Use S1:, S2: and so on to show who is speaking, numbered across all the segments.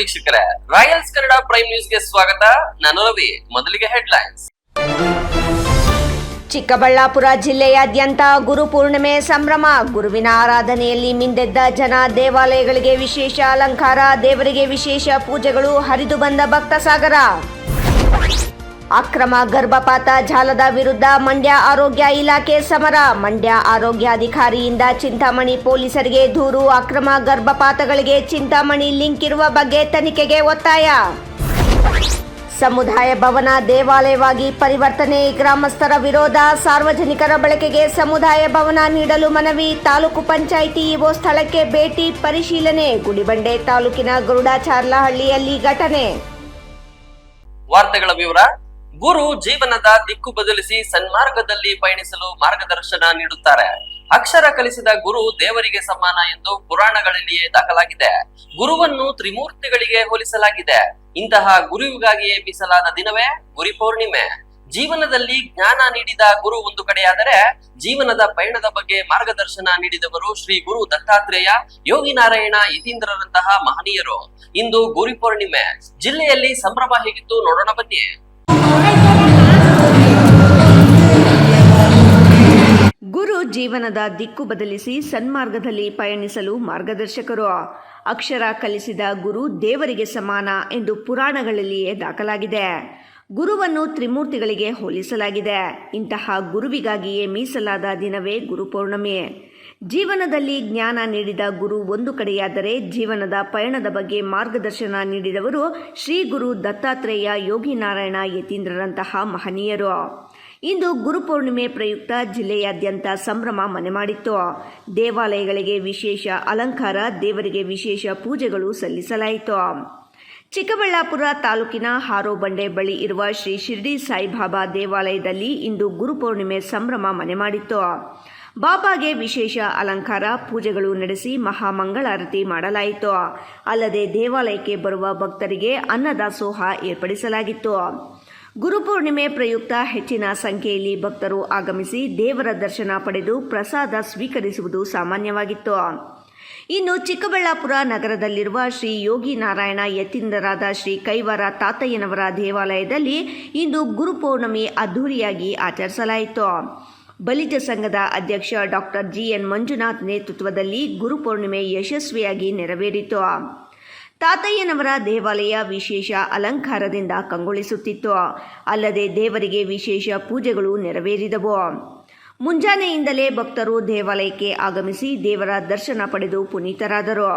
S1: ವೀಕ್ಷಕರೇ, Royals Kannada prime ನ್ಯೂಸ್ಗೆ ಸ್ವಾಗತ. ನಾನು ರವಿ. ಮೊದಲಿಗೆ ಹೆಡ್ಲೈನ್ಸ್.
S2: ಚಿಕ್ಕಬಳ್ಳಾಪುರ ಜಿಲ್ಲೆಯಾದ್ಯಂತ ಗುರುಪೂರ್ಣಿಮೆ ಸಂಭ್ರಮ. ಗುರುವಿನ ಆರಾಧನೆಯಲ್ಲಿ ಮಿಂದೆದ್ದ ಜನ. ದೇವಾಲಯಗಳಿಗೆ ವಿಶೇಷ ಅಲಂಕಾರ, ದೇವರಿಗೆ ವಿಶೇಷ ಪೂಜೆಗಳು, ಹರಿದು ಬಂದ ಭಕ್ತ ಸಾಗರ. ಅಕ್ರಮ ಗರ್ಭಪಾತ ಜಾಲದ ವಿರುದ್ಧ ಮಂಡ್ಯ ಆರೋಗ್ಯ ಇಲಾಖೆ ಸಮರ. ಮಂಡ್ಯ ಆರೋಗ್ಯಾಧಿಕಾರಿಯಿಂದ ಚಿಂತಾಮಣಿ ಪೊಲೀಸರಿಗೆ ದೂರು. ಅಕ್ರಮ ಗರ್ಭಪಾತಗಳಿಗೆ ಚಿಂತಾಮಣಿ ಲಿಂಕ್ ಇರುವ ಬಗ್ಗೆ ತನಿಖೆಗೆ ಒತ್ತಾಯ. ಸಮುದಾಯ ಭವನ ದೇವಾಲಯವಾಗಿ ಪರಿವರ್ತನೆ, ಗ್ರಾಮಸ್ಥರ ವಿರೋಧ. ಸಾರ್ವಜನಿಕರ ಬಳಕೆಗೆ ಸಮುದಾಯ ಭವನ ನೀಡಲು ಮನವಿ. ತಾಲೂಕು ಪಂಚಾಯಿತಿ ಇಒ ಸ್ಥಳಕ್ಕೆ ಭೇಟಿ ಪರಿಶೀಲನೆ. ಗುಡಿಬಂಡೆ ತಾಲೂಕಿನ ಗರುಡಾಚಾರ್ಲಹಳ್ಳಿಯಲ್ಲಿ ಘಟನೆ.
S1: ವಾರ್ತೆಗಳ ವಿವರ. ಗುರು ಜೀವನದ ದಿಕ್ಕು ಬದಲಿಸಿ ಸನ್ಮಾರ್ಗದಲ್ಲಿ ಪಯಣಿಸಲು ಮಾರ್ಗದರ್ಶನ ನೀಡುತ್ತಾರೆ. ಅಕ್ಷರ ಕಲಿಸಿದ ಗುರು ದೇವರಿಗೆ ಸಮಾನ ಎಂದು ಪುರಾಣಗಳಲ್ಲಿಯೇ ದಾಖಲಾಗಿದೆ. ಗುರುವನ್ನು ತ್ರಿಮೂರ್ತಿಗಳಿಗೆ ಹೋಲಿಸಲಾಗಿದೆ. ಇಂತಹ ಗುರುವಿಗಾಗಿಯೇ ಮೀಸಲಾದ ದಿನವೇ ಗುರಿ ಪೌರ್ಣಿಮೆ. ಜೀವನದಲ್ಲಿ ಜ್ಞಾನ ನೀಡಿದ ಗುರು ಒಂದು ಕಡೆಯಾದರೆ, ಜೀವನದ ಪಯಣದ ಬಗ್ಗೆ ಮಾರ್ಗದರ್ಶನ ನೀಡಿದವರು ಶ್ರೀ ಗುರು ದತ್ತಾತ್ರೇಯ, ಯೋಗಿ ನಾರಾಯಣ ಯತೀಂದ್ರರಂತಹ ಮಹನೀಯರು. ಇಂದು ಗುರಿ ಪೌರ್ಣಿಮೆ. ಜಿಲ್ಲೆಯಲ್ಲಿ ಸಂಭ್ರಮ ಹೇಗಿತ್ತು ನೋಡೋಣ ಬನ್ನಿ.
S2: ಗುರು ಜೀವನದ ದಿಕ್ಕು ಬದಲಿಸಿ ಸನ್ಮಾರ್ಗದಲ್ಲಿ ಪಯಣಿಸಲು ಮಾರ್ಗದರ್ಶಕರು. ಅಕ್ಷರ ಕಲಿಸಿದ ಗುರು ದೇವರಿಗೆ ಸಮಾನ ಎಂದು ಪುರಾಣಗಳಲ್ಲಿಯೇ ದಾಖಲಾಗಿದೆ. ಗುರುವನ್ನು ತ್ರಿಮೂರ್ತಿಗಳಿಗೆ ಹೋಲಿಸಲಾಗಿದೆ. ಇಂತಹ ಗುರುವಿಗಾಗಿಯೇ ಮೀಸಲಾದ ದಿನವೇ ಗುರುಪೌರ್ಣಮಿ. ಜೀವನದಲ್ಲಿ ಜ್ಞಾನ ನೀಡಿದ ಗುರು ಒಂದು ಕಡೆಯಾದರೆ, ಜೀವನದ ಪಯಣದ ಬಗ್ಗೆ ಮಾರ್ಗದರ್ಶನ ನೀಡಿದವರು ಶ್ರೀ ಗುರು ದತ್ತಾತ್ರೇಯ, ಯೋಗಿ ನಾರಾಯಣ ಯತೀಂದ್ರರಂತಹ ಮಹನೀಯರು. ಇಂದು ಗುರುಪೌರ್ಣಿಮೆ ಪ್ರಯುಕ್ತ ಜಿಲ್ಲೆಯಾದ್ಯಂತ ಸಂಭ್ರಮ ಮನೆ ಮಾಡಿತ್ತು. ದೇವಾಲಯಗಳಿಗೆ ವಿಶೇಷ ಅಲಂಕಾರ, ದೇವರಿಗೆ ವಿಶೇಷ ಪೂಜೆಗಳು ಸಲ್ಲಿಸಲಾಯಿತು. ಚಿಕ್ಕಬಳ್ಳಾಪುರ ತಾಲೂಕಿನ ಹಾರೋಬಂಡೆ ಬಳಿ ಇರುವ ಶ್ರೀ ಶಿರ್ಡಿ ಸಾಯಿಬಾಬಾ ದೇವಾಲಯದಲ್ಲಿ ಇಂದು ಗುರುಪೌರ್ಣಿಮೆ ಸಂಭ್ರಮ ಮನೆ ಮಾಡಿತ್ತು. ಬಾಬಾಗೆ ವಿಶೇಷ ಅಲಂಕಾರ, ಪೂಜೆಗಳು ನಡೆಸಿ ಮಹಾಮಂಗಳಾರತಿ ಮಾಡಲಾಯಿತು. ಅಲ್ಲದೆ ದೇವಾಲಯಕ್ಕೆ ಬರುವ ಭಕ್ತರಿಗೆ ಅನ್ನದಾಸೋಹ ಏರ್ಪಡಿಸಲಾಗಿತ್ತು. ಗುರುಪೌರ್ಣಿಮೆ ಪ್ರಯುಕ್ತ ಹೆಚ್ಚಿನ ಸಂಖ್ಯೆಯಲ್ಲಿ ಭಕ್ತರು ಆಗಮಿಸಿ ದೇವರ ದರ್ಶನ ಪಡೆದು ಪ್ರಸಾದ ಸ್ವೀಕರಿಸುವುದು ಸಾಮಾನ್ಯವಾಗಿತ್ತು. ಇನ್ನು ಚಿಕ್ಕಬಳ್ಳಾಪುರ ನಗರದಲ್ಲಿರುವ ಶ್ರೀ ಯೋಗಿ ನಾರಾಯಣ ಯತೀಂದ್ರರಾದ ಶ್ರೀ ಕೈವಾರ ತಾತಯ್ಯನವರ ದೇವಾಲಯದಲ್ಲಿ ಇಂದು ಗುರುಪೌರ್ಣಮಿ ಅದ್ದೂರಿಯಾಗಿ ಆಚರಿಸಲಾಯಿತು. ಬಲಿಜ ಸಂಘದ ಅಧ್ಯಕ್ಷ ಡಾಕ್ಟರ್ ಜಿಎನ್ ಮಂಜುನಾಥ್ ನೇತೃತ್ವದಲ್ಲಿ ಗುರುಪೌರ್ಣಿಮೆ ಯಶಸ್ವಿಯಾಗಿ ನೆರವೇರಿತು. ತಾತಯ್ಯನವರ ದೇವಾಲಯ ವಿಶೇಷ ಅಲಂಕಾರದಿಂದ ಕಂಗೊಳಿಸುತ್ತಿತ್ತು. ಅಲ್ಲದೆ ದೇವರಿಗೆ ವಿಶೇಷ ಪೂಜೆಗಳು ನೆರವೇರಿದವು. ಮುಂಜಾನೆಯಿಂದಲೇ ಭಕ್ತರು ದೇವಾಲಯಕ್ಕೆ ಆಗಮಿಸಿ ದೇವರ ದರ್ಶನ ಪಡೆದು ಪುನೀತರಾದರು.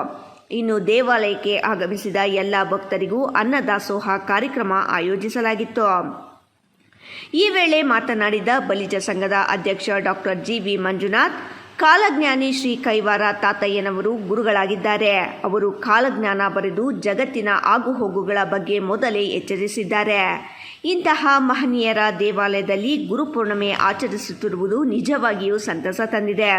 S2: ಇನ್ನು ದೇವಾಲಯಕ್ಕೆ ಆಗಮಿಸಿದ ಎಲ್ಲ ಭಕ್ತರಿಗೂ ಅನ್ನದಾಸೋಹ ಕಾರ್ಯಕ್ರಮ ಆಯೋಜಿಸಲಾಗಿತ್ತು. ಈ ವೇಳೆ ಮಾತನಾಡಿದ ಬಲಿಜ ಸಂಘದ ಅಧ್ಯಕ್ಷ ಡಾಕ್ಟರ್ ಜಿವಿ ಮಂಜುನಾಥ್, ಕಾಲಜ್ಞಾನಿ ಶ್ರೀ ಕೈವಾರ ತಾತಯ್ಯನವರು ಗುರುಗಳಾಗಿದ್ದಾರೆ. ಅವರು ಕಾಲಜ್ಞಾನ ಬರೆದು ಜಗತ್ತಿನ ಆಗುಹೋಗುಗಳ ಬಗ್ಗೆ ಮೊದಲೇ ಎಚ್ಚರಿಸಿದ್ದಾರೆ. ಇಂತಹ ಮಹನೀಯರ ದೇವಾಲಯದಲ್ಲಿ ಗುರುಪೂರ್ಣಿಮೆ ಆಚರಿಸುತ್ತಿರುವುದು ನಿಜವಾಗಿಯೂ ಸಂತಸ ತಂದಿದೆ.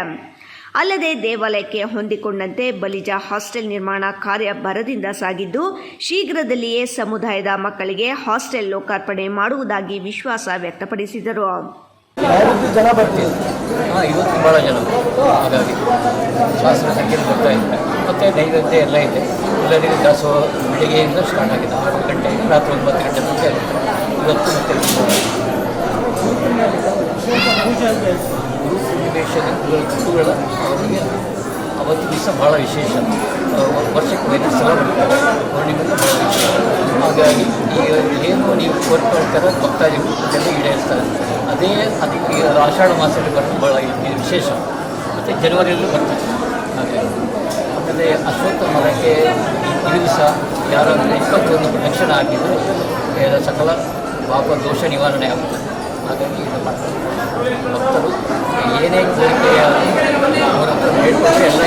S2: ಅಲ್ಲದೆ ದೇವಾಲಯಕ್ಕೆ ಹೊಂದಿಕೊಂಡಂತೆ ಬಲಿಜ ಹಾಸ್ಟೆಲ್ ನಿರ್ಮಾಣ ಕಾರ್ಯ ಭರದಿಂದ ಸಾಗಿದ್ದು, ಶೀಘ್ರದಲ್ಲಿಯೇ ಸಮುದಾಯದ ಮಕ್ಕಳಿಗೆ ಹಾಸ್ಟೆಲ್ ಲೋಕಾರ್ಪಣೆ ಮಾಡುವುದಾಗಿ ವಿಶ್ವಾಸ ವ್ಯಕ್ತಪಡಿಸಿದರು.
S3: ಜನ ಬರ್ತೀವಿ, ಇವತ್ತು ಭಾಳ ಜನ, ಹಾಗಾಗಿ ಶಾಸ್ತ್ರ ಸಂಖ್ಯೆಯಲ್ಲಿ ಬರ್ತಾ ಇದ್ದಾರೆ. ಮತ್ತು ನೈವೇದ್ಯ ಎಲ್ಲ ಇದೆ. ಎಲ್ಲರಿಗೂ ದಾಸೋಹ ಬೆಳಿಗ್ಗೆಯಿಂದ ಸ್ಟಾರ್ಟ್ ಆಗಿದೆ. 6 ಗಂಟೆಯಿಂದ ರಾತ್ರಿ 9 ಗಂಟೆ ತನಕ ಇರುತ್ತೆ. ಇವತ್ತು ಮತ್ತು ಗುರು ಪೂರ್ಣಿಮೇಶ್ವರ ಗುರುಗಳ ಅವರಿಗೆ ಅವತ್ತು ದಿವಸ ಭಾಳ ವಿಶೇಷ. ವರ್ಷಕ್ಕೆ 5 ಸಲ ಬರ್ತಾರೆ. ಪೂರ್ಣಿಮೆಗೆ ಭಾಳ ವಿಶೇಷ. ಹಾಗಾಗಿ ಈಗ ಏನು ನೀವು ಕೋರ್ಕೊಳ್ತಾರೆ ಭಕ್ತಾದಿಗಳು ಅದೆಲ್ಲ ಈಡೇರಿಸ್ತಾರೆ. ಅದೇ ಅದಕ್ಕೆ ಆಷಾಢ ಮಾಸದಲ್ಲಿ ಬರೋದು ಭಾಳ ವಿಶೇಷ. ಮತ್ತು ಜನವರಿಯಲ್ಲೂ ಬರ್ತಾರೆ. ಹಾಗೆ ಆಮೇಲೆ ಅಶ್ವತ್ಥ ಮರಕ್ಕೆ ಈ ದಿವಸ ಯಾರಾದರೂ 21 ಪ್ರದಕ್ಷಿಣೆ ಹಾಕಿದರೆ ಸಕಲ ಪಾಪ ದೋಷ ನಿವಾರಣೆ ಆಗುತ್ತದೆ. ಹಾಗಾಗಿ ಇದು ಮಾಡ್ತಾರೆ. ಭಕ್ತರು ಏನೇ ಕೋರಿಕೆಯ ಅವರ ಹೇಳ್ಕೊಂಡು ಎಲ್ಲ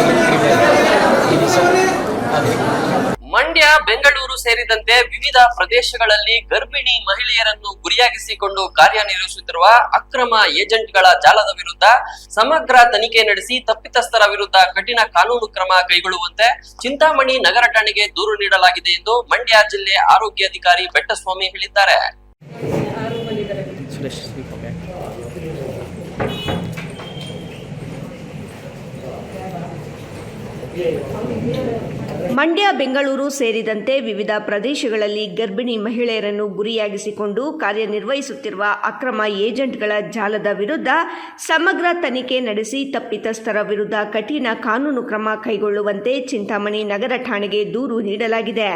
S3: ಈ ದಿವಸ ಅದೇ.
S1: ಮಂಡ್ಯ, ಬೆಂಗಳೂರು ಸೇರಿದಂತೆ ವಿವಿಧ ಪ್ರದೇಶಗಳಲ್ಲಿ ಗರ್ಭಿಣಿ ಮಹಿಳೆಯರನ್ನು ಗುರಿಯಾಗಿಸಿಕೊಂಡು ಕಾರ್ಯನಿರ್ವಹಿಸುತ್ತಿರುವ ಅಕ್ರಮ ಏಜೆಂಟ್ಗಳ ಜಾಲದ ವಿರುದ್ಧ ಸಮಗ್ರ ತನಿಖೆ ನಡೆಸಿ ತಪ್ಪಿತಸ್ಥರ ವಿರುದ್ಧ ಕಠಿಣ ಕಾನೂನು ಕ್ರಮ ಕೈಗೊಳ್ಳುವಂತೆ ಚಿಂತಾಮಣಿ ನಗರ ಠಾಣೆಗೆ ದೂರು ನೀಡಲಾಗಿದೆ ಎಂದು ಮಂಡ್ಯ ಜಿಲ್ಲೆ ಆರೋಗ್ಯಾಧಿಕಾರಿ ಬೆಟ್ಟಸ್ವಾಮಿ ಹೇಳಿದ್ದಾರೆ.
S2: ಮಂಡ್ಯ, ಬೆಂಗಳೂರು ಸೇರಿದಂತೆ ವಿವಿಧ ಪ್ರದೇಶಗಳಲ್ಲಿ ಗರ್ಭಿಣಿ ಮಹಿಳೆಯರನ್ನು ಗುರಿಯಾಗಿಸಿಕೊಂಡು ಕಾರ್ಯನಿರ್ವಹಿಸುತ್ತಿರುವ ಅಕ್ರಮ ಏಜೆಂಟ್ಗಳ ಜಾಲದ ವಿರುದ್ಧ ಸಮಗ್ರ ತನಿಖೆ ನಡೆಸಿ ತಪ್ಪಿತಸ್ಥರ ವಿರುದ್ಧ ಕಠಿಣ ಕಾನೂನು ಕ್ರಮ ಕೈಗೊಳ್ಳುವಂತೆ ಚಿಂತಾಮಣಿ ನಗರ ಠಾಣೆಗೆ ದೂರು ನೀಡಲಾಗಿದೆ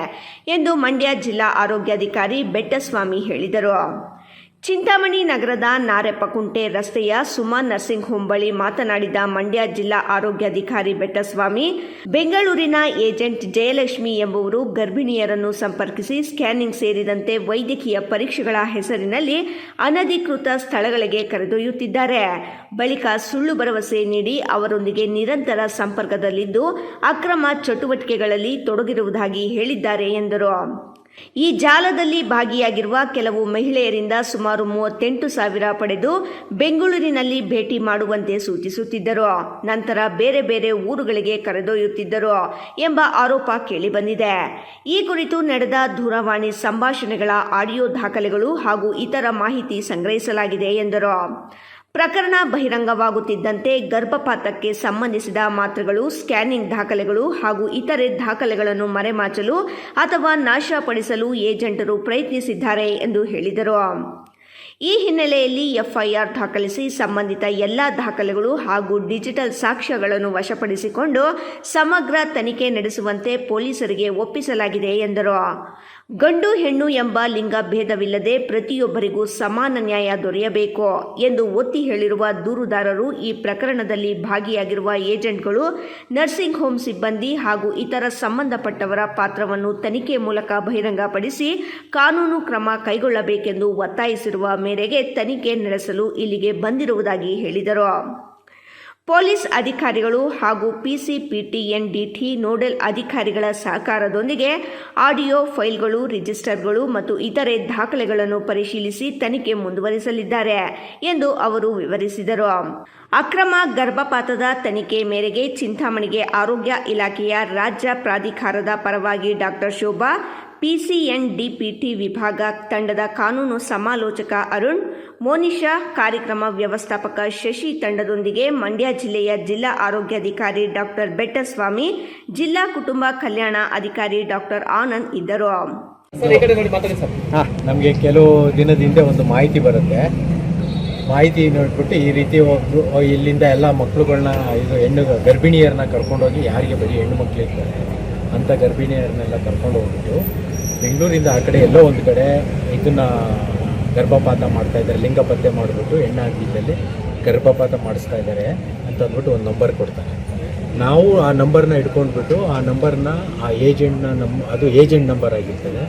S2: ಎಂದು ಮಂಡ್ಯ ಜಿಲ್ಲಾ ಆರೋಗ್ಯಾಧಿಕಾರಿ ಬೆಟ್ಟಸ್ವಾಮಿ ಹೇಳಿದರು. ಚಿಂತಾಮಣಿ ನಗರದ ನಾರೆಪ್ಪಕುಂಟೆ ರಸ್ತೆಯ ಸುಮಾ ನರ್ಸಿಂಗ್ ಹೋಂ ಬಳಿ ಮಾತನಾಡಿದ ಮಂಡ್ಯ ಜಿಲ್ಲಾ ಆರೋಗ್ಯಾಧಿಕಾರಿ ಬೆಟ್ಟಸ್ವಾಮಿ, ಬೆಂಗಳೂರಿನ ಏಜೆಂಟ್ ಜಯಲಕ್ಷ್ಮಿ ಎಂಬುವರು ಗರ್ಭಿಣಿಯರನ್ನು ಸಂಪರ್ಕಿಸಿ ಸ್ಕ್ಯಾನಿಂಗ್ ಸೇರಿದಂತೆ ವೈದ್ಯಕೀಯ ಪರೀಕ್ಷೆಗಳ ಹೆಸರಿನಲ್ಲಿ ಅನಧಿಕೃತ ಸ್ಥಳಗಳಿಗೆ ಕರೆದೊಯ್ಯುತ್ತಿದ್ದಾರೆ. ಬಳಿಕ ಸುಳ್ಳು ಭರವಸೆ ನೀಡಿ ಅವರೊಂದಿಗೆ ನಿರಂತರ ಸಂಪರ್ಕದಲ್ಲಿದ್ದು ಅಕ್ರಮ ಚಟುವಟಿಕೆಗಳಲ್ಲಿ ತೊಡಗಿರುವುದಾಗಿ ಹೇಳಿದ್ದಾರೆ ಎಂದರು. ಈ ಜಾಲದಲ್ಲಿ ಭಾಗಿಯಾಗಿರುವ ಕೆಲವು ಮಹಿಳೆಯರಿಂದ ಸುಮಾರು 38,000 ಪಡೆದು ಬೆಂಗಳೂರಿನಲ್ಲಿ ಭೇಟಿ ಮಾಡುವಂತೆ ಸೂಚಿಸುತ್ತಿದ್ದರು. ನಂತರ ಬೇರೆ ಬೇರೆ ಊರುಗಳಿಗೆ ಕರೆದೊಯ್ಯುತ್ತಿದ್ದರು ಎಂಬ ಆರೋಪ ಕೇಳಿಬಂದಿದೆ. ಈ ಕುರಿತು ನಡೆದ ದೂರವಾಣಿ ಸಂಭಾಷಣೆಗಳ ಆಡಿಯೋ ದಾಖಲೆಗಳು ಹಾಗೂ ಇತರ ಮಾಹಿತಿ ಸಂಗ್ರಹಿಸಲಾಗಿದೆ ಎಂದರು. ಪ್ರಕರಣ ಬಹಿರಂಗವಾಗುತ್ತಿದ್ದಂತೆ ಗರ್ಭಪಾತಕ್ಕೆ ಸಂಬಂಧಿಸಿದ ಮಾತ್ರೆಗಳು, ಸ್ಕ್ಯಾನಿಂಗ್ ದಾಖಲೆಗಳು ಹಾಗೂ ಇತರೆ ದಾಖಲೆಗಳನ್ನು ಮರೆಮಾಚಲು ಅಥವಾ ನಾಶಪಡಿಸಲು ಏಜೆಂಟರು ಪ್ರಯತ್ನಿಸಿದ್ದಾರೆ ಎಂದು ಹೇಳಿದರು. ಈ ಹಿನ್ನೆಲೆಯಲ್ಲಿ ಎಫ್ಐಆರ್ ದಾಖಲಿಸಿ ಸಂಬಂಧಿತ ಎಲ್ಲ ದಾಖಲೆಗಳು ಹಾಗೂ ಡಿಜಿಟಲ್ ಸಾಕ್ಷ್ಯಗಳನ್ನು ವಶಪಡಿಸಿಕೊಂಡು ಸಮಗ್ರ ತನಿಖೆ ನಡೆಸುವಂತೆ ಪೊಲೀಸರಿಗೆ ಒಪ್ಪಿಸಲಾಗಿದೆ ಎಂದರು. ಗಂಡು ಹೆಣ್ಣು ಎಂಬ ಲಿಂಗ ಭೇದವಿಲ್ಲದೆ ಪ್ರತಿಯೊಬ್ಬರಿಗೂ ಸಮಾನ ನ್ಯಾಯ ದೊರೆಯಬೇಕು ಎಂದು ಒತ್ತಿ ಹೇಳಿರುವ ದೂರುದಾರರು ಈ ಪ್ರಕರಣದಲ್ಲಿ ಭಾಗಿಯಾಗಿರುವ ಏಜೆಂಟ್ಗಳು, ನರ್ಸಿಂಗ್ ಹೋಂ ಸಿಬ್ಬಂದಿ ಹಾಗೂ ಇತರ ಸಂಬಂಧಪಟ್ಟವರ ಪಾತ್ರವನ್ನು ತನಿಖೆ ಮೂಲಕ ಬಹಿರಂಗಪಡಿಸಿ ಕಾನೂನು ಕ್ರಮ ಕೈಗೊಳ್ಳಬೇಕೆಂದು ಒತ್ತಾಯಿಸಿರುವ ಮೇರೆಗೆ ತನಿಖೆ ನಡೆಸಲು ಇಲ್ಲಿಗೆ ಬಂದಿರುವುದಾಗಿ ಹೇಳಿದರು. ಪೊಲೀಸ್ ಅಧಿಕಾರಿಗಳು ಹಾಗೂ PCPTNDT ನೋಡೆಲ್ ಅಧಿಕಾರಿಗಳ ಸಹಕಾರದೊಂದಿಗೆ ಆಡಿಯೋ ಫೈಲ್ಗಳು, ರಿಜಿಸ್ಟರ್ಗಳು ಮತ್ತು ಇತರೆ ದಾಖಲೆಗಳನ್ನು ಪರಿಶೀಲಿಸಿ ತನಿಖೆ ಮುಂದುವರಿಸಲಿದ್ದಾರೆ ಎಂದು ಅವರು ವಿವರಿಸಿದರು. ಅಕ್ರಮ ಗರ್ಭಪಾತದ ತನಿಖೆ ಮೇರೆಗೆ ಚಿಂತಾಮಣಿಗೆ ಆರೋಗ್ಯ ಇಲಾಖೆಯ ರಾಜ್ಯ ಪ್ರಾಧಿಕಾರದ ಪರವಾಗಿ ಡಾಕ್ಟರ್ ಶೋಭಾ, PCNDPT ವಿಭಾಗ ತಂಡದ ಕಾನೂನು ಸಮಾಲೋಚಕ ಅರುಣ್, ಮೋನಿಶಾ, ಕಾರ್ಯಕ್ರಮ ವ್ಯವಸ್ಥಾಪಕ ಶಶಿ ತಂಡದೊಂದಿಗೆ ಮಂಡ್ಯ ಜಿಲ್ಲೆಯ ಜಿಲ್ಲಾ ಆರೋಗ್ಯಾಧಿಕಾರಿ ಡಾಕ್ಟರ್ ಬೆಟ್ಟಸ್ವಾಮಿ, ಜಿಲ್ಲಾ ಕುಟುಂಬ ಕಲ್ಯಾಣ ಅಧಿಕಾರಿ ಡಾಕ್ಟರ್ ಆನಂದ್ ಇದ್ದರು.
S4: ನಮಗೆ ಕೆಲವು ದಿನದ ಹಿಂದೆ ಒಂದು ಮಾಹಿತಿ ಬರುತ್ತೆ. ಮಾಹಿತಿ ನೋಡ್ಬಿಟ್ಟು ಈ ರೀತಿ ಒಬ್ಬರು ಇಲ್ಲಿಂದ ಎಲ್ಲ ಮಕ್ಕಳುಗಳನ್ನ, ಇದು ಗರ್ಭಿಣಿಯರನ್ನ ಕರ್ಕೊಂಡೋಗಿ, ಯಾರಿಗೆ ಬರೀ ಹೆಣ್ಣು ಮಕ್ಕಳಿರ್ತಾರೆ ಅಂಥ ಗರ್ಭಿಣಿಯರನ್ನೆಲ್ಲ ಕರ್ಕೊಂಡು ಹೋಗ್ಬಿಟ್ಟು ಬೆಂಗಳೂರಿಂದ ಆ ಕಡೆ ಎಲ್ಲೋ ಒಂದು ಕಡೆ ಇದನ್ನು ಗರ್ಭಪಾತ ಮಾಡ್ತಾ ಇದ್ದಾರೆ, ಲಿಂಗ ಪತ್ತೆ ಮಾಡಿಬಿಟ್ಟು ಹೆಣ್ಣಾಗಿದ್ದಲ್ಲಿ ಗರ್ಭಪಾತ ಮಾಡಿಸ್ತಾ ಇದ್ದಾರೆ ಅಂತ ಅಂದ್ಬಿಟ್ಟು ಒಂದು ನಂಬರ್ ಕೊಡ್ತಾರೆ. ನಾವು ಆ ನಂಬರ್ನ ಇಟ್ಕೊಂಡ್ಬಿಟ್ಟು ಆ ನಂಬರ್ನ ಆ ಏಜೆಂಟ್ನ ಅದು ಏಜೆಂಟ್ ನಂಬರ್ ಆಗಿರ್ತದೆ,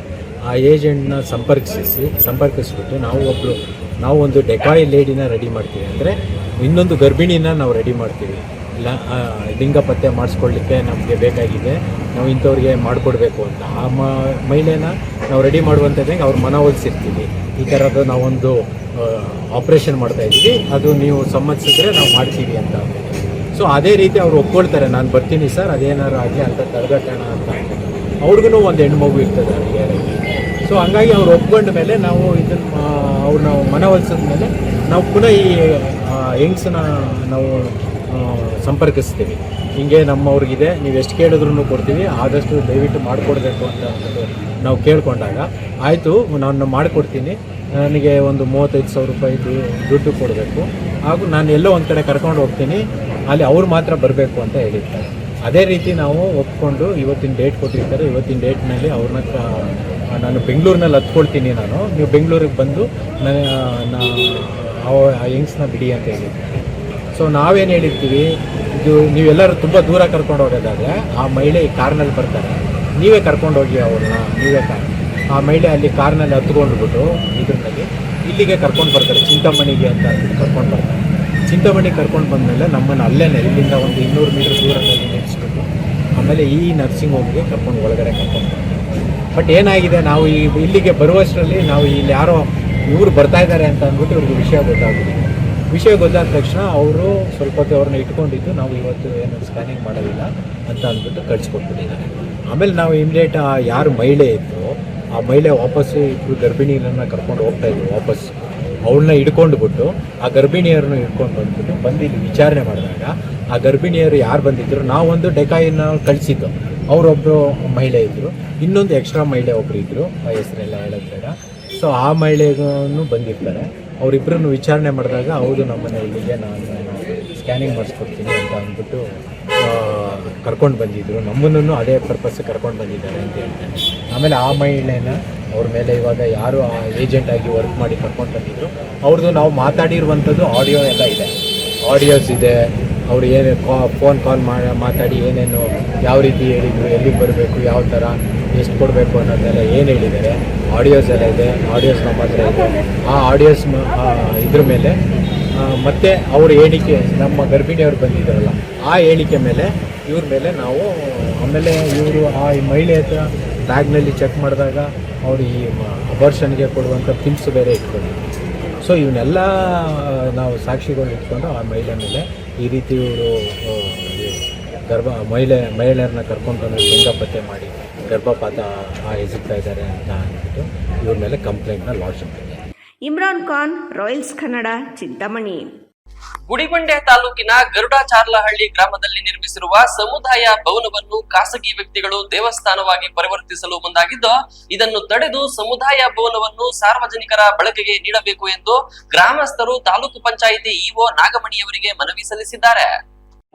S4: ಆ ಏಜೆಂಟ್ನ ಸಂಪರ್ಕಿಸ್ಬಿಟ್ಟು ನಾವು ಒಂದು ಡೆಕಾಯ್ ಲೇಡಿನ ರೆಡಿ ಮಾಡ್ತೀವಿ. ಅಂದರೆ ಇನ್ನೊಂದು ಗರ್ಭಿಣಿನ ನಾವು ರೆಡಿ ಮಾಡ್ತೀವಿ. ಲಿಂಗ ಪತ್ತೆ ಮಾಡಿಸ್ಕೊಳ್ಳಿಕ್ಕೆ ನಮಗೆ ಬೇಕಾಗಿದೆ, ನಾವು ಇಂಥವ್ರಿಗೆ ಮಾಡಿಕೊಡ್ಬೇಕು ಅಂತ. ಆ ಮಹಿಳೆನ ನಾವು ರೆಡಿ ಮಾಡುವಂಥದ್ದಂಗೆ ಅವ್ರ ಮನವೊಲಿಸಿರ್ತೀವಿ. ಈ ಥರದ್ದು ನಾವೊಂದು ಆಪ್ರೇಷನ್ ಮಾಡ್ತಾಯಿದ್ದೀವಿ, ಅದು ನೀವು ಸಮ್ಮತಿಸಿದ್ರೆ ನಾವು ಮಾಡ್ತೀವಿ ಅಂತ. ಸೊ ಅದೇ ರೀತಿ ಅವ್ರು ಒಪ್ಕೊಳ್ತಾರೆ, ನಾನು ಬರ್ತೀನಿ ಸರ್, ಅದೇನಾದ್ರು ಆಗಲಿ ಅಂತ ತಡೆಗಟ್ಟೋಣ ಅಂತ. ಅವ್ರಿಗೂ ಒಂದು ಹೆಣ್ಮಗು ಇರ್ತದೆ ಅವರಿಗೆ. ಸೊ ಹಂಗಾಗಿ ಅವ್ರು ಒಪ್ಕೊಂಡ ಮೇಲೆ ನಾವು ಇದನ್ನು ಅವ್ರನ್ನ ಮನವೊಲಿಸಿದ ಮೇಲೆ ನಾವು ಪುನಃ ಈ ಹೆಂಗ್ಸನ್ನ ನಾವು ಸಂಪರ್ಕಿಸ್ತೀವಿ. ಹಿಂಗೆ ನಮ್ಮವ್ರಿಗಿದೆ, ನೀವು ಎಷ್ಟು ಕೇಳಿದ್ರೂ ಕೊಡ್ತೀವಿ, ಆದಷ್ಟು ದಯವಿಟ್ಟು ಮಾಡಿಕೊಡ್ಬೇಕು ಅಂತ ನಾವು ಕೇಳ್ಕೊಂಡಾಗ, ಆಯಿತು ನಾನು ಮಾಡಿಕೊಡ್ತೀನಿ, ನನಗೆ ಒಂದು 35,000 ರೂಪಾಯಿ ದುಡ್ಡು ಕೊಡಬೇಕು, ಹಾಗೂ ನಾನು ಎಲ್ಲೋ ಒಂದು ಕಡೆ ಕರ್ಕೊಂಡು ಹೋಗ್ತೀನಿ, ಅಲ್ಲಿ ಅವ್ರು ಮಾತ್ರ ಬರಬೇಕು ಅಂತ ಹೇಳಿರ್ತಾರೆ. ಅದೇ ರೀತಿ ನಾವು ಒಪ್ಕೊಂಡು ಇವತ್ತಿನ ಡೇಟ್ ಕೊಟ್ಟಿರ್ತಾರೆ. ಇವತ್ತಿನ ಡೇಟ್ನಲ್ಲಿ ಅವ್ರನ್ನ ನಾನು ಬೆಂಗಳೂರಿನಲ್ಲಿ ಹತ್ಕೊಳ್ತೀನಿ, ನೀವು ಬೆಂಗಳೂರಿಗೆ ಬಂದು ಆ ಹೆಂಗ್ಸ್ನ ಬಿಡಿ ಅಂತ ಹೇಳಿರ್ತಾರೆ. ಸೊ ನಾವೇನು ಹೇಳಿರ್ತೀವಿ, ಇದು ನೀವೆಲ್ಲರೂ ತುಂಬ ದೂರ ಕರ್ಕೊಂಡು ಹೋಗೋದಾದರೆ ಆ ಮಹಿಳೆ ಈ ಕಾರ್ನಲ್ಲಿ ಬರ್ತಾರೆ, ನೀವೇ ಕರ್ಕೊಂಡು ಹೋಗಿ ಅವ್ರನ್ನ, ಆ ಮಹಿಳೆ ಅಲ್ಲಿ ಕಾರ್ನಲ್ಲಿ ಹತ್ಕೊಂಡ್ಬಿಟ್ಟು ಇದ್ರಲ್ಲಿ ಇಲ್ಲಿಗೆ ಕರ್ಕೊಂಡು ಬರ್ತಾರೆ, ಚಿಂತಾಮಣಿಗೆ ಅಂತ ಕರ್ಕೊಂಡು ಬರ್ತಾರೆ. ಚಿಂತಾಮಣಿಗೆ ಕರ್ಕೊಂಡು ಬಂದಮೇಲೆ ನಮ್ಮನ್ನು ಅಲ್ಲೇ ಇಲ್ಲಿಂದ ಒಂದು 200 ಮೀಟರ್ ದೂರದಲ್ಲಿ ನಿಲ್ಲಿಸ್ಬಿಟ್ಟು ಆಮೇಲೆ ಈ ನರ್ಸಿಂಗ್ ಹೋಮ್ಗೆ ಕರ್ಕೊಂಡು ಒಳಗಡೆ ಕರ್ಕೊಂಡು ಬರ್ತಾರೆ. ಬಟ್ ಏನಾಗಿದೆ, ನಾವು ಇಲ್ಲಿಗೆ ಬರುವಷ್ಟರಲ್ಲಿ ನಾವು ಇಲ್ಲಿ ಯಾರೋ ಇವರು ಬರ್ತಾ ಇದ್ದಾರೆ ಅಂತ ಅಂದ್ಬಿಟ್ಟು ಇವ್ರಿಗೆ ವಿಷಯ ಗೊತ್ತಾದ ತಕ್ಷಣ ಅವರು ಸ್ವಲ್ಪ ಹೊತ್ತು ಅವ್ರನ್ನ ಇಟ್ಕೊಂಡಿದ್ದು, ನಾವು ಇವತ್ತು ಏನು ಸ್ಕ್ಯಾನಿಂಗ್ ಮಾಡೋದಿಲ್ಲ ಅಂತ ಅಂದ್ಬಿಟ್ಟು ಕಳಿಸ್ಕೊಟ್ಬಿಟ್ಟಿದ್ದಾರೆ. ಆಮೇಲೆ ನಾವು ಇಮಿಡಿಯೇಟ್ ಯಾರು ಮಹಿಳೆ ಇತ್ತು ಆ ಮಹಿಳೆ ವಾಪಸ್ಸು ಇಬ್ಬರು ಗರ್ಭಿಣಿಯರನ್ನ ಕರ್ಕೊಂಡು ಹೋಗ್ತಾಯಿದ್ರು. ವಾಪಸ್ಸು ಅವಳನ್ನ ಹಿಡ್ಕೊಂಡ್ಬಿಟ್ಟು ಆ ಗರ್ಭಿಣಿಯರನ್ನು ಹಿಡ್ಕೊಂಡು ಬಂದ್ಬಿಟ್ಟು ಇಲ್ಲಿ ವಿಚಾರಣೆ ಮಾಡಿದಾಗ ಆ ಗರ್ಭಿಣಿಯರು ಯಾರು ಬಂದಿದ್ದರು, ನಾವೊಂದು ಡೆಕಾಯಿನ ಕಳಿಸಿದ್ದು, ಅವರೊಬ್ಬರು ಮಹಿಳೆ ಇದ್ದರು, ಇನ್ನೊಂದು ಎಕ್ಸ್ಟ್ರಾ ಮಹಿಳೆ ಒಬ್ಬರು ಇದ್ದರು, ಹೆಸರೆಲ್ಲ ಹೇಳೋದು ಬೇಡ. ಸೊ ಆ ಮಹಿಳೆಗೂ ಬಂದಿರ್ತಾರೆ. ಅವರಿಬ್ಬರನ್ನು ವಿಚಾರಣೆ ಮಾಡಿದಾಗ ಹೌದು ನಮ್ಮನೆ ಇಲ್ಲಿಗೆ ನಾನು ಸ್ಕ್ಯಾನಿಂಗ್ ಮಾಡಿಸ್ಕೊಡ್ತೀನಿ ಅಂತ ಅಂದ್ಬಿಟ್ಟು ಕರ್ಕೊಂಡು ಬಂದಿದ್ದರು. ನಮ್ಮನ್ನು ಅದೇ ಪರ್ಪಸ್ ಕರ್ಕೊಂಡು ಬಂದಿದ್ದಾರೆ ಅಂತ ಹೇಳ್ತಾರೆ. ಆಮೇಲೆ ಆ ಮಹಿಳೆನ ಅವ್ರ ಮೇಲೆ ಇವಾಗ ಯಾರು ಆ ಏಜೆಂಟಾಗಿ ವರ್ಕ್ ಮಾಡಿ ಕರ್ಕೊಂಡು ಬಂದಿದ್ರು ಅವ್ರದ್ದು ನಾವು ಮಾತಾಡಿರುವಂಥದ್ದು ಆಡಿಯೋ ಎಲ್ಲ ಇದೆ, ಆಡಿಯೋಸ್ ಇದೆ. ಅವರು ಏನು ಫೋನ್ ಕಾಲ್ ಮಾತಾಡಿ ಏನೇನು ಯಾವ ರೀತಿ ಹೇಳಿದರು, ಎಲ್ಲಿಗೆ ಬರಬೇಕು, ಯಾವ ಥರ ಎಷ್ಟು ಕೊಡಬೇಕು ಅನ್ನೋದೆಲ್ಲ ಏನು ಹೇಳಿದ್ದಾರೆ, ಆಡಿಯೋಸ್ ಎಲ್ಲ ಇದೆ. ಆಡಿಯೋಸ್ ನಮ್ಮ ಹತ್ರ ಇದೆ. ಆ ಆಡಿಯೋಸ್ ಇದ್ರ ಮೇಲೆ ಮತ್ತು ಅವ್ರ ಹೇಳಿಕೆ, ನಮ್ಮ ಗರ್ಭಿಣಿಯವ್ರು ಬಂದಿದ್ದಾರಲ್ಲ ಆ ಹೇಳಿಕೆ ಮೇಲೆ ಇವ್ರ ಮೇಲೆ ನಾವು ಆಮೇಲೆ ಇವರು ಆ ಮಹಿಳೆ ಹತ್ರ ಬ್ಯಾಗ್ನಲ್ಲಿ ಚೆಕ್ ಮಾಡಿದಾಗ ಅವರು ಈ ಅಬಾರ್ಷನ್ಗೆ ಕೊಡುವಂಥ ಪಿಲ್ಸ್ ಬೇರೆ ಇಟ್ಕೊಂಡಿದ್ರು. ಸೊ ಇವನ್ನೆಲ್ಲ ನಾವು ಸಾಕ್ಷಿಗಳು ಇಟ್ಕೊಂಡು ಆ ಮಹಿಳೆ ಮೇಲೆ ಈ ರೀತಿ ಇವರು ಮಹಿಳೆಯರನ್ನ ಕರ್ಕೊಂಡು ಲಿಂಗಪತ್ತೆ ಮಾಡಿ ಗರ್ಭಪಾತ ಎಸಗ್ತಾ ಇದ್ದಾರೆ ಅಂತ ಅಂದ್ಬಿಟ್ಟು ಇವ್ರ ಮೇಲೆ ಕಂಪ್ಲೇಂಟ್ನ ಲಾಡ್ಜ್ ಮಾಡಿದ್ದಾರೆ.
S2: ಇಮ್ರಾನ್ ಖಾನ್, ರಾಯಲ್ಸ್ ಕನ್ನಡ, ಚಿಂತಾಮಣಿ.
S1: ಗುಡಿಬಂಡೆ ತಾಲೂಕಿನ ಗರುಡಾಚಾರ್ಲಹಳ್ಳಿ ಗ್ರಾಮದಲ್ಲಿ ನಿರ್ಮಿಸಿರುವ ಸಮುದಾಯ ಭವನವನ್ನು ಖಾಸಗಿ ವ್ಯಕ್ತಿಗಳು ದೇವಸ್ಥಾನವಾಗಿ ಪರಿವರ್ತಿಸಲು ಮುಂದಾಗಿದ್ದು, ಇದನ್ನು ತಡೆದು ಸಮುದಾಯ ಭವನವನ್ನು ಸಾರ್ವಜನಿಕರ ಬಳಕೆಗೆ ನೀಡಬೇಕು ಎಂದು ಗ್ರಾಮಸ್ಥರು ತಾಲೂಕು ಪಂಚಾಯಿತಿ ಇಒ ನಾಗಮಣಿಯವರಿಗೆ ಮನವಿ ಸಲ್ಲಿಸಿದ್ದಾರೆ.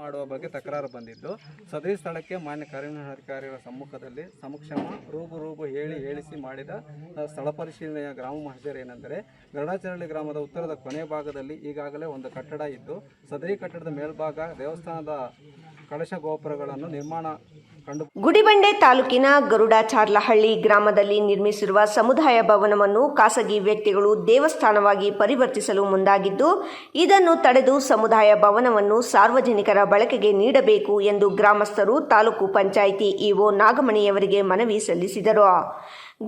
S5: ಮಾಡುವ ಬಗ್ಗೆ ತಕರಾರು ಬಂದಿದ್ದು, ಸದರಿ ಸ್ಥಳಕ್ಕೆ ಮಾನ್ಯ ಕಾರ್ಯನಿರ್ವಹಣಾಧಿಕಾರಿಗಳ ಸಮ್ಮುಖದಲ್ಲಿ ಸಮಕ್ಷಮ ರೂಬು ಹೇಳಿಸಿ ಮಾಡಿದ ಸ್ಥಳ ಪರಿಶೀಲನೆಯ ಗ್ರಾಮ ಮಹಜರ್ ಏನೆಂದರೆ, ಗರುಡಾಚಾರ್ಲಹಳ್ಳಿ ಗ್ರಾಮದ ಉತ್ತರದ ಕೊನೆ ಭಾಗದಲ್ಲಿ ಈಗಾಗಲೇ ಒಂದು ಕಟ್ಟಡ ಇದ್ದು, ಸದರಿ ಕಟ್ಟಡದ ಮೇಲ್ಭಾಗ ದೇವಸ್ಥಾನದ ಕಳಶ ಗೋಪುರಗಳನ್ನು ನಿರ್ಮಾಣ
S2: ಗುಡಿಬಂಡೆ ತಾಲೂಕಿನ ಗರುಡಾಚಾರ್ಲಹಳ್ಳಿ ಗ್ರಾಮದಲ್ಲಿ ನಿರ್ಮಿಸಿರುವ ಸಮುದಾಯ ಭವನವನ್ನು ಖಾಸಗಿ ವ್ಯಕ್ತಿಗಳು ದೇವಸ್ಥಾನವಾಗಿ ಪರಿವರ್ತಿಸಲು ಮುಂದಾಗಿದ್ದು, ಇದನ್ನು ತಡೆದು ಸಮುದಾಯ ಭವನವನ್ನು ಸಾರ್ವಜನಿಕರ ಬಳಕೆಗೆ ನೀಡಬೇಕು ಎಂದು ಗ್ರಾಮಸ್ಥರು ತಾಲೂಕು ಪಂಚಾಯಿತಿ ಇಒ ನಾಗಮಣಿಯವರಿಗೆ ಮನವಿ ಸಲ್ಲಿಸಿದರು.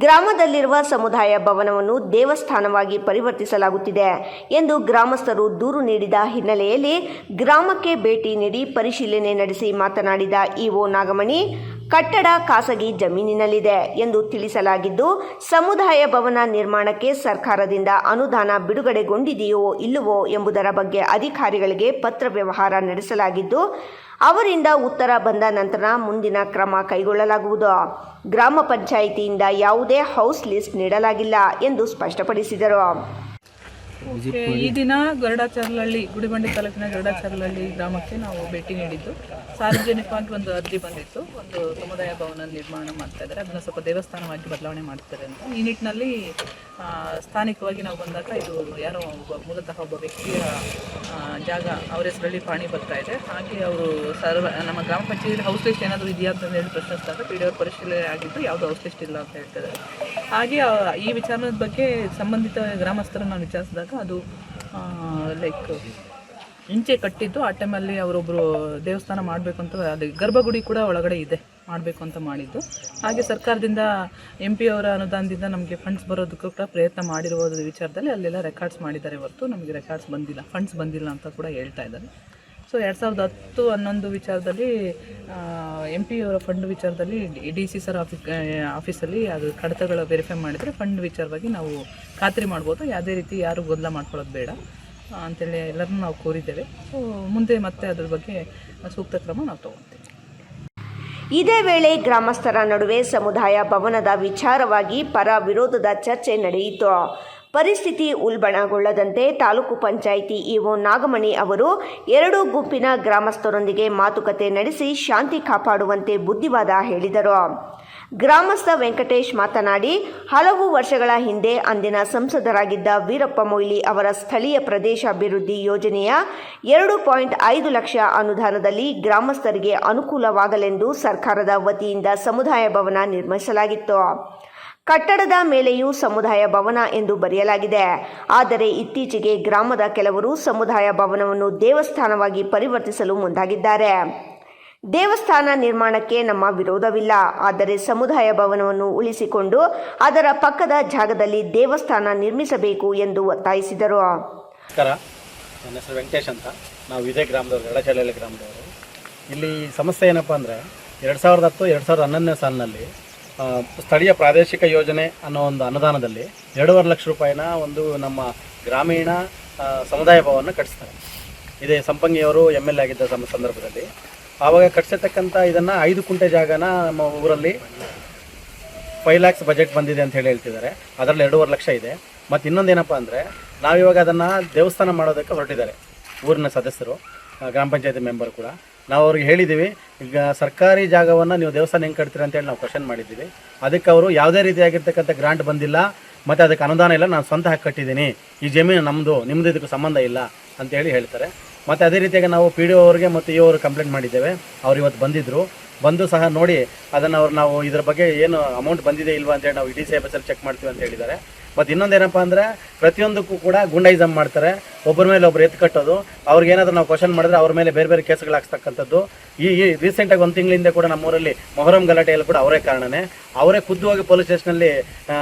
S2: ಗ್ರಾಮದಲ್ಲಿರುವ ಸಮುದಾಯ ಭವನವನ್ನು ದೇವಸ್ಥಾನವಾಗಿ ಪರಿವರ್ತಿಸಲಾಗುತ್ತಿದೆ ಎಂದು ಗ್ರಾಮಸ್ಥರು ದೂರು ನೀಡಿದ ಹಿನ್ನೆಲೆಯಲ್ಲಿ ಗ್ರಾಮಕ್ಕೆ ಭೇಟಿ ನೀಡಿ ಪರಿಶೀಲನೆ ನಡೆಸಿ ಮಾತನಾಡಿದ ಇಒ ನಾಗಮಣಿ, ಕಟ್ಟಡ ಖಾಸಗಿ ಜಮೀನಿನಲ್ಲಿದೆ ಎಂದು ತಿಳಿಸಲಾಗಿದ್ದು, ಸಮುದಾಯ ಭವನ ನಿರ್ಮಾಣಕ್ಕೆ ಸರ್ಕಾರದಿಂದ ಅನುದಾನ ಬಿಡುಗಡೆಗೊಂಡಿದೆಯೋ ಇಲ್ಲವೋ ಎಂಬುದರ ಬಗ್ಗೆ ಅಧಿಕಾರಿಗಳಿಗೆ ಪತ್ರ ವ್ಯವಹಾರ ನಡೆಸಲಾಗಿದ್ದು, ಅವರಿಂದ ಉತ್ತರ ಬಂದ ನಂತರ ಮುಂದಿನ ಕ್ರಮ ಕೈಗೊಳ್ಳಲಾಗುವುದು. ಗ್ರಾಮ ಪಂಚಾಯಿತಿಯಿಂದ ಯಾವುದೇ ಹೌಸ್ ಲಿಸ್ಟ್ ನೀಡಲಾಗಿಲ್ಲ ಎಂದು ಸ್ಪಷ್ಟಪಡಿಸಿದರು.
S6: ಈ ದಿನ ಗುಡಿಬಂಡೆ ತಾಲೂಕಿನ ಗರುಡಾಚಾರ್ಲಹಳ್ಳಿ ಗ್ರಾಮಕ್ಕೆ ನಾವು ಭೇಟಿ ನೀಡಿದ್ದು, ಸಾರ್ವಜನಿಕವಾಗಿ ಒಂದು ಅರ್ಜಿ ಬಂದಿತ್ತು. ಒಂದು ಸಮುದಾಯ ಭವನ ನಿರ್ಮಾಣ ಮಾಡ್ತಾ ಇದ್ದಾರೆ, ಅದನ್ನು ಸ್ವಲ್ಪ ದೇವಸ್ಥಾನವಾಗಿ ಬದಲಾವಣೆ ಮಾಡ್ತಾರೆ ಅಂತ. ಈ ನಿಟ್ಟಿನಲ್ಲಿ ಸ್ಥಾನಿಕವಾಗಿ ನಾವು ಬಂದಾಗ ಇದು ಯಾರೋ ಮೂಲತಃ ಒಬ್ಬ ವ್ಯಕ್ತಿಯ ಜಾಗ, ಅವರ ಹೆಸರಲ್ಲಿ ಪಾಣಿ ಬರ್ತಾ ಇದೆ. ಹಾಗೆ ಅವರು ನಮ್ಮ ಗ್ರಾಮ ಪಂಚಾಯತ್ ಹೌಸ್ ಲಿಸ್ಟ್ ಏನಾದರೂ ಇದೆಯಾ ಅಂತ ಹೇಳಿ ಪ್ರಶ್ನಿಸಿದಾಗ ಪಿ ಡಿ ಅವ್ರ ಪರಿಶೀಲನೆ ಆಗಿದ್ದು ಯಾವುದೂ ಹೌಸ್ ಲಿಸ್ಟ್ ಇಲ್ಲ ಅಂತ ಹೇಳ್ತಾರೆ. ಹಾಗೆ ಈ ವಿಚಾರದ ಬಗ್ಗೆ ಸಂಬಂಧಿತ ಗ್ರಾಮಸ್ಥರನ್ನು ನಾನು ವಿಚಾರಿಸಿದಾಗ ಅದು ಲೈಕ್ ಇಂಚೆ ಕಟ್ಟಿದ್ದು, ಆ ಟೈಮಲ್ಲಿ ಅವರೊಬ್ಬರು ದೇವಸ್ಥಾನ ಮಾಡಬೇಕು ಅಂತ, ಅದು ಗರ್ಭಗುಡಿ ಕೂಡ ಒಳಗಡೆ ಇದೆ, ಮಾಡಬೇಕು ಅಂತ ಮಾಡಿದ್ದು. ಹಾಗೆ ಸರ್ಕಾರದಿಂದ MP ಅವರ ಅನುದಾನದಿಂದ ನಮಗೆ ಫಂಡ್ಸ್ ಬರೋದಕ್ಕೂ ಕೂಡ ಪ್ರಯತ್ನ ಮಾಡಿರುವ ವಿಚಾರದಲ್ಲಿ ಅಲ್ಲೆಲ್ಲ ರೆಕಾರ್ಡ್ಸ್ ಮಾಡಿದ್ದಾರೆ ಹೊರತು ನಮಗೆ ರೆಕಾರ್ಡ್ಸ್ ಬಂದಿಲ್ಲ, ಫಂಡ್ಸ್ ಬಂದಿಲ್ಲ ಅಂತ ಕೂಡ ಹೇಳ್ತಾ ಇದ್ದಾರೆ. ಸೊ 2010-11 ವಿಚಾರದಲ್ಲಿ MP ಅವರ ಫಂಡ್ ವಿಚಾರದಲ್ಲಿ DC ಸರ್ ಆಫೀಸಲ್ಲಿ ಅದು ಕಡತಗಳ ವೆರಿಫೈ ಮಾಡಿದರೆ ಫಂಡ್ ವಿಚಾರವಾಗಿ ನಾವು ಖಾತ್ರಿ ಮಾಡ್ಬೋದು, ಯಾವುದೇ ರೀತಿ ಯಾರು ಗೊಂದಲ ಮಾಡ್ಕೊಳ್ಳೋದು ಬೇಡ ಅಂತೇಳಿ ಎಲ್ಲರನ್ನೂ ನಾವು ಕೋರಿದ್ದೇವೆ. ಸೊ ಮುಂದೆ ಮತ್ತೆ ಅದ್ರ ಬಗ್ಗೆ ಸೂಕ್ತ ಕ್ರಮ ನಾವು ತಗೊಳ್ತೀವಿ.
S2: ಇದೇ ವೇಳೆ ಗ್ರಾಮಸ್ಥರ ನಡುವೆ ಸಮುದಾಯ ಭವನದ ವಿಚಾರವಾಗಿ ಪರ ವಿರೋಧದ ಚರ್ಚೆ ನಡೆಯಿತು. ಪರಿಸ್ಥಿತಿ ಉಲ್ಬಣಗೊಳ್ಳದಂತೆ ತಾಲೂಕು ಪಂಚಾಯಿತಿ ಇಒ ನಾಗಮಣಿ ಅವರು ಎರಡೂ ಗುಂಪಿನ ಗ್ರಾಮಸ್ಥರೊಂದಿಗೆ ಮಾತುಕತೆ ನಡೆಸಿ ಶಾಂತಿ ಕಾಪಾಡುವಂತೆ ಬುದ್ಧಿವಾದ ಹೇಳಿದರು. ಗ್ರಾಮಸ್ಥ ವೆಂಕಟೇಶ್ ಮಾತನಾಡಿ, ಹಲವು ವರ್ಷಗಳ ಹಿಂದೆ ಅಂದಿನ ಸಂಸದರಾಗಿದ್ದ ವೀರಪ್ಪ ಮೊಯ್ಲಿ ಅವರ ಸ್ಥಳೀಯ ಪ್ರದೇಶ ಅಭಿವೃದ್ಧಿ ಯೋಜನೆಯ 2.5 ಲಕ್ಷ ಅನುದಾನದಲ್ಲಿ ಗ್ರಾಮಸ್ಥರಿಗೆ ಅನುಕೂಲವಾಗಲೆಂದು ಸರ್ಕಾರದ ವತಿಯಿಂದ ಸಮುದಾಯ ಭವನ ನಿರ್ಮಿಸಲಾಗಿತ್ತು. ಕಟ್ಟಡದ ಮೇಲೆಯೂ ಸಮುದಾಯ ಭವನ ಎಂದು ಬರೆಯಲಾಗಿದೆ. ಆದರೆ ಇತ್ತೀಚೆಗೆ ಗ್ರಾಮದ ಕೆಲವರು ಸಮುದಾಯ ಭವನವನ್ನು ದೇವಸ್ಥಾನವಾಗಿ ಪರಿವರ್ತಿಸಲು ಮುಂದಾಗಿದ್ದಾರೆ. ದೇವಸ್ಥಾನ ನಿರ್ಮಾಣಕ್ಕೆ ನಮ್ಮ ವಿರೋಧವಿಲ್ಲ, ಆದರೆ ಸಮುದಾಯ ಭವನವನ್ನು ಉಳಿಸಿಕೊಂಡು ಅದರ ಪಕ್ಕದ ಜಾಗದಲ್ಲಿ ದೇವಸ್ಥಾನ ನಿರ್ಮಿಸಬೇಕು ಎಂದು ಒತ್ತಾಯಿಸಿದರು.
S7: ನಮಸ್ಕಾರ, ನನ್ನ ಹೆಸರು ವೆಂಕಟೇಶ್ ಅಂತ. ನಾವು ಇದೇ ಗ್ರಾಮದವರು, ಗರುಡಾಚಾರ್ಲಹಳ್ಳಿ ಗ್ರಾಮದವರು. ಇಲ್ಲಿ ಸಮಸ್ಯೆ ಏನಪ್ಪ ಅಂದರೆ 2010-2011 ಸಾಲಿನಲ್ಲಿ ಸ್ಥಳೀಯ ಪ್ರಾದೇಶಿಕ ಯೋಜನೆ ಅನ್ನೋ ಒಂದು ಅನುದಾನದಲ್ಲಿ 2.5 ಲಕ್ಷ ರೂಪಾಯಿನ ಒಂದು ನಮ್ಮ ಗ್ರಾಮೀಣ ಸಮುದಾಯ ಭವನ ಕಟ್ಟಿಸ್ತಾರೆ. ಇದೇ ಸಂಪಂಗಿಯವರು MLA ಆಗಿದ್ದ ಸಂದರ್ಭದಲ್ಲಿ ಆವಾಗ ಕಟ್ಸಿರ್ತಕ್ಕಂಥ ಇದನ್ನು 5 ಕುಂಟೆ ಜಾಗನ ನಮ್ಮ ಊರಲ್ಲಿ 5 lakhs ಬಜೆಟ್ ಬಂದಿದೆ ಅಂತ ಹೇಳ್ತಿದ್ದಾರೆ. ಅದರಲ್ಲಿ 2.5 ಲಕ್ಷ ಇದೆ. ಮತ್ತು ಇನ್ನೊಂದೇನಪ್ಪ ಅಂದರೆ ನಾವಿವಾಗ ಅದನ್ನು ದೇವಸ್ಥಾನ ಮಾಡೋದಕ್ಕೆ ಹೊರಟಿದ್ದಾರೆ ಊರಿನ ಸದಸ್ಯರು, ಗ್ರಾಮ ಪಂಚಾಯತಿ ಮೆಂಬರ್ ಕೂಡ. ನಾವು ಅವ್ರಿಗೆ ಹೇಳಿದ್ದೀವಿ, ಈಗ ಸರ್ಕಾರಿ ಜಾಗವನ್ನು ನೀವು ದೇವಸ್ಥಾನ ಹೆಂಗೆ ಕಟ್ತೀರ ಅಂತೇಳಿ ನಾವು ಕ್ವಶನ್ ಮಾಡಿದ್ದೀವಿ. ಅದಕ್ಕೆ ಅವರು ಯಾವುದೇ ರೀತಿಯಾಗಿರ್ತಕ್ಕಂಥ ಗ್ರಾಂಟ್ ಬಂದಿಲ್ಲ ಮತ್ತು ಅದಕ್ಕೆ ಅನುದಾನ ಇಲ್ಲ, ನಾನು ಸ್ವಂತ ಹಾಕಿ ಕಟ್ಟಿದ್ದೀನಿ, ಈ ಜಮೀನು ನಮ್ಮದು, ನಿಮ್ಮದು ಇದಕ್ಕೆ ಸಂಬಂಧ ಇಲ್ಲ ಅಂತೇಳಿ ಹೇಳ್ತಾರೆ. ಮತ್ತು ಅದೇ ರೀತಿಯಾಗಿ ನಾವು PDO ಅವ್ರಿಗೆ ಮತ್ತು ಇವರು ಕಂಪ್ಲೇಂಟ್ ಮಾಡಿದ್ದೇವೆ. ಅವ್ರು ಇವತ್ತು ಬಂದು ಸಹ ನೋಡಿ ಅದನ್ನು ನಾವು ಇದ್ರ ಬಗ್ಗೆ ಏನು ಅಮೌಂಟ್ ಬಂದಿದೆ ಇಲ್ವಾ ಅಂತೇಳಿ ನಾವು ED ಸಾಹೇಬಲ್ಲಿ ಚೆಕ್ ಮಾಡ್ತೀವಿ ಅಂತ ಹೇಳಿದ್ದಾರೆ. ಮತ್ತು ಇನ್ನೊಂದೇನಪ್ಪ ಅಂದರೆ ಪ್ರತಿಯೊಂದಕ್ಕೂ ಕೂಡ ಗುಂಡೈಸಮ್ ಮಾಡ್ತಾರೆ, ಒಬ್ಬರ ಮೇಲೆ ಒಬ್ಬರು ಎತ್ತು ಕಟ್ಟೋದು. ಅವ್ರಿಗೇನಾದರೂ ನಾವು ಕ್ವಶನ್ ಮಾಡಿದ್ರೆ ಅವ್ರ ಮೇಲೆ ಬೇರೆ ಬೇರೆ ಕೇಸ್ಗಳು ಹಾಕ್ಸ್ತಕ್ಕಂಥದ್ದು. ಈ ರೀಸೆಂಟಾಗಿ 1 ತಿಂಗಳಿಂದ ಕೂಡ ನಮ್ಮೂರಲ್ಲಿ ಮೊಹರಂ ಗಲಾಟೆಯಲ್ಲಿ ಕೂಡ ಅವರೇ ಕಾರಣನೇ. ಅವರೇ ಖುದ್ದುವಾಗಿ ಪೊಲೀಸ್ ಸ್ಟೇಷನಲ್ಲಿ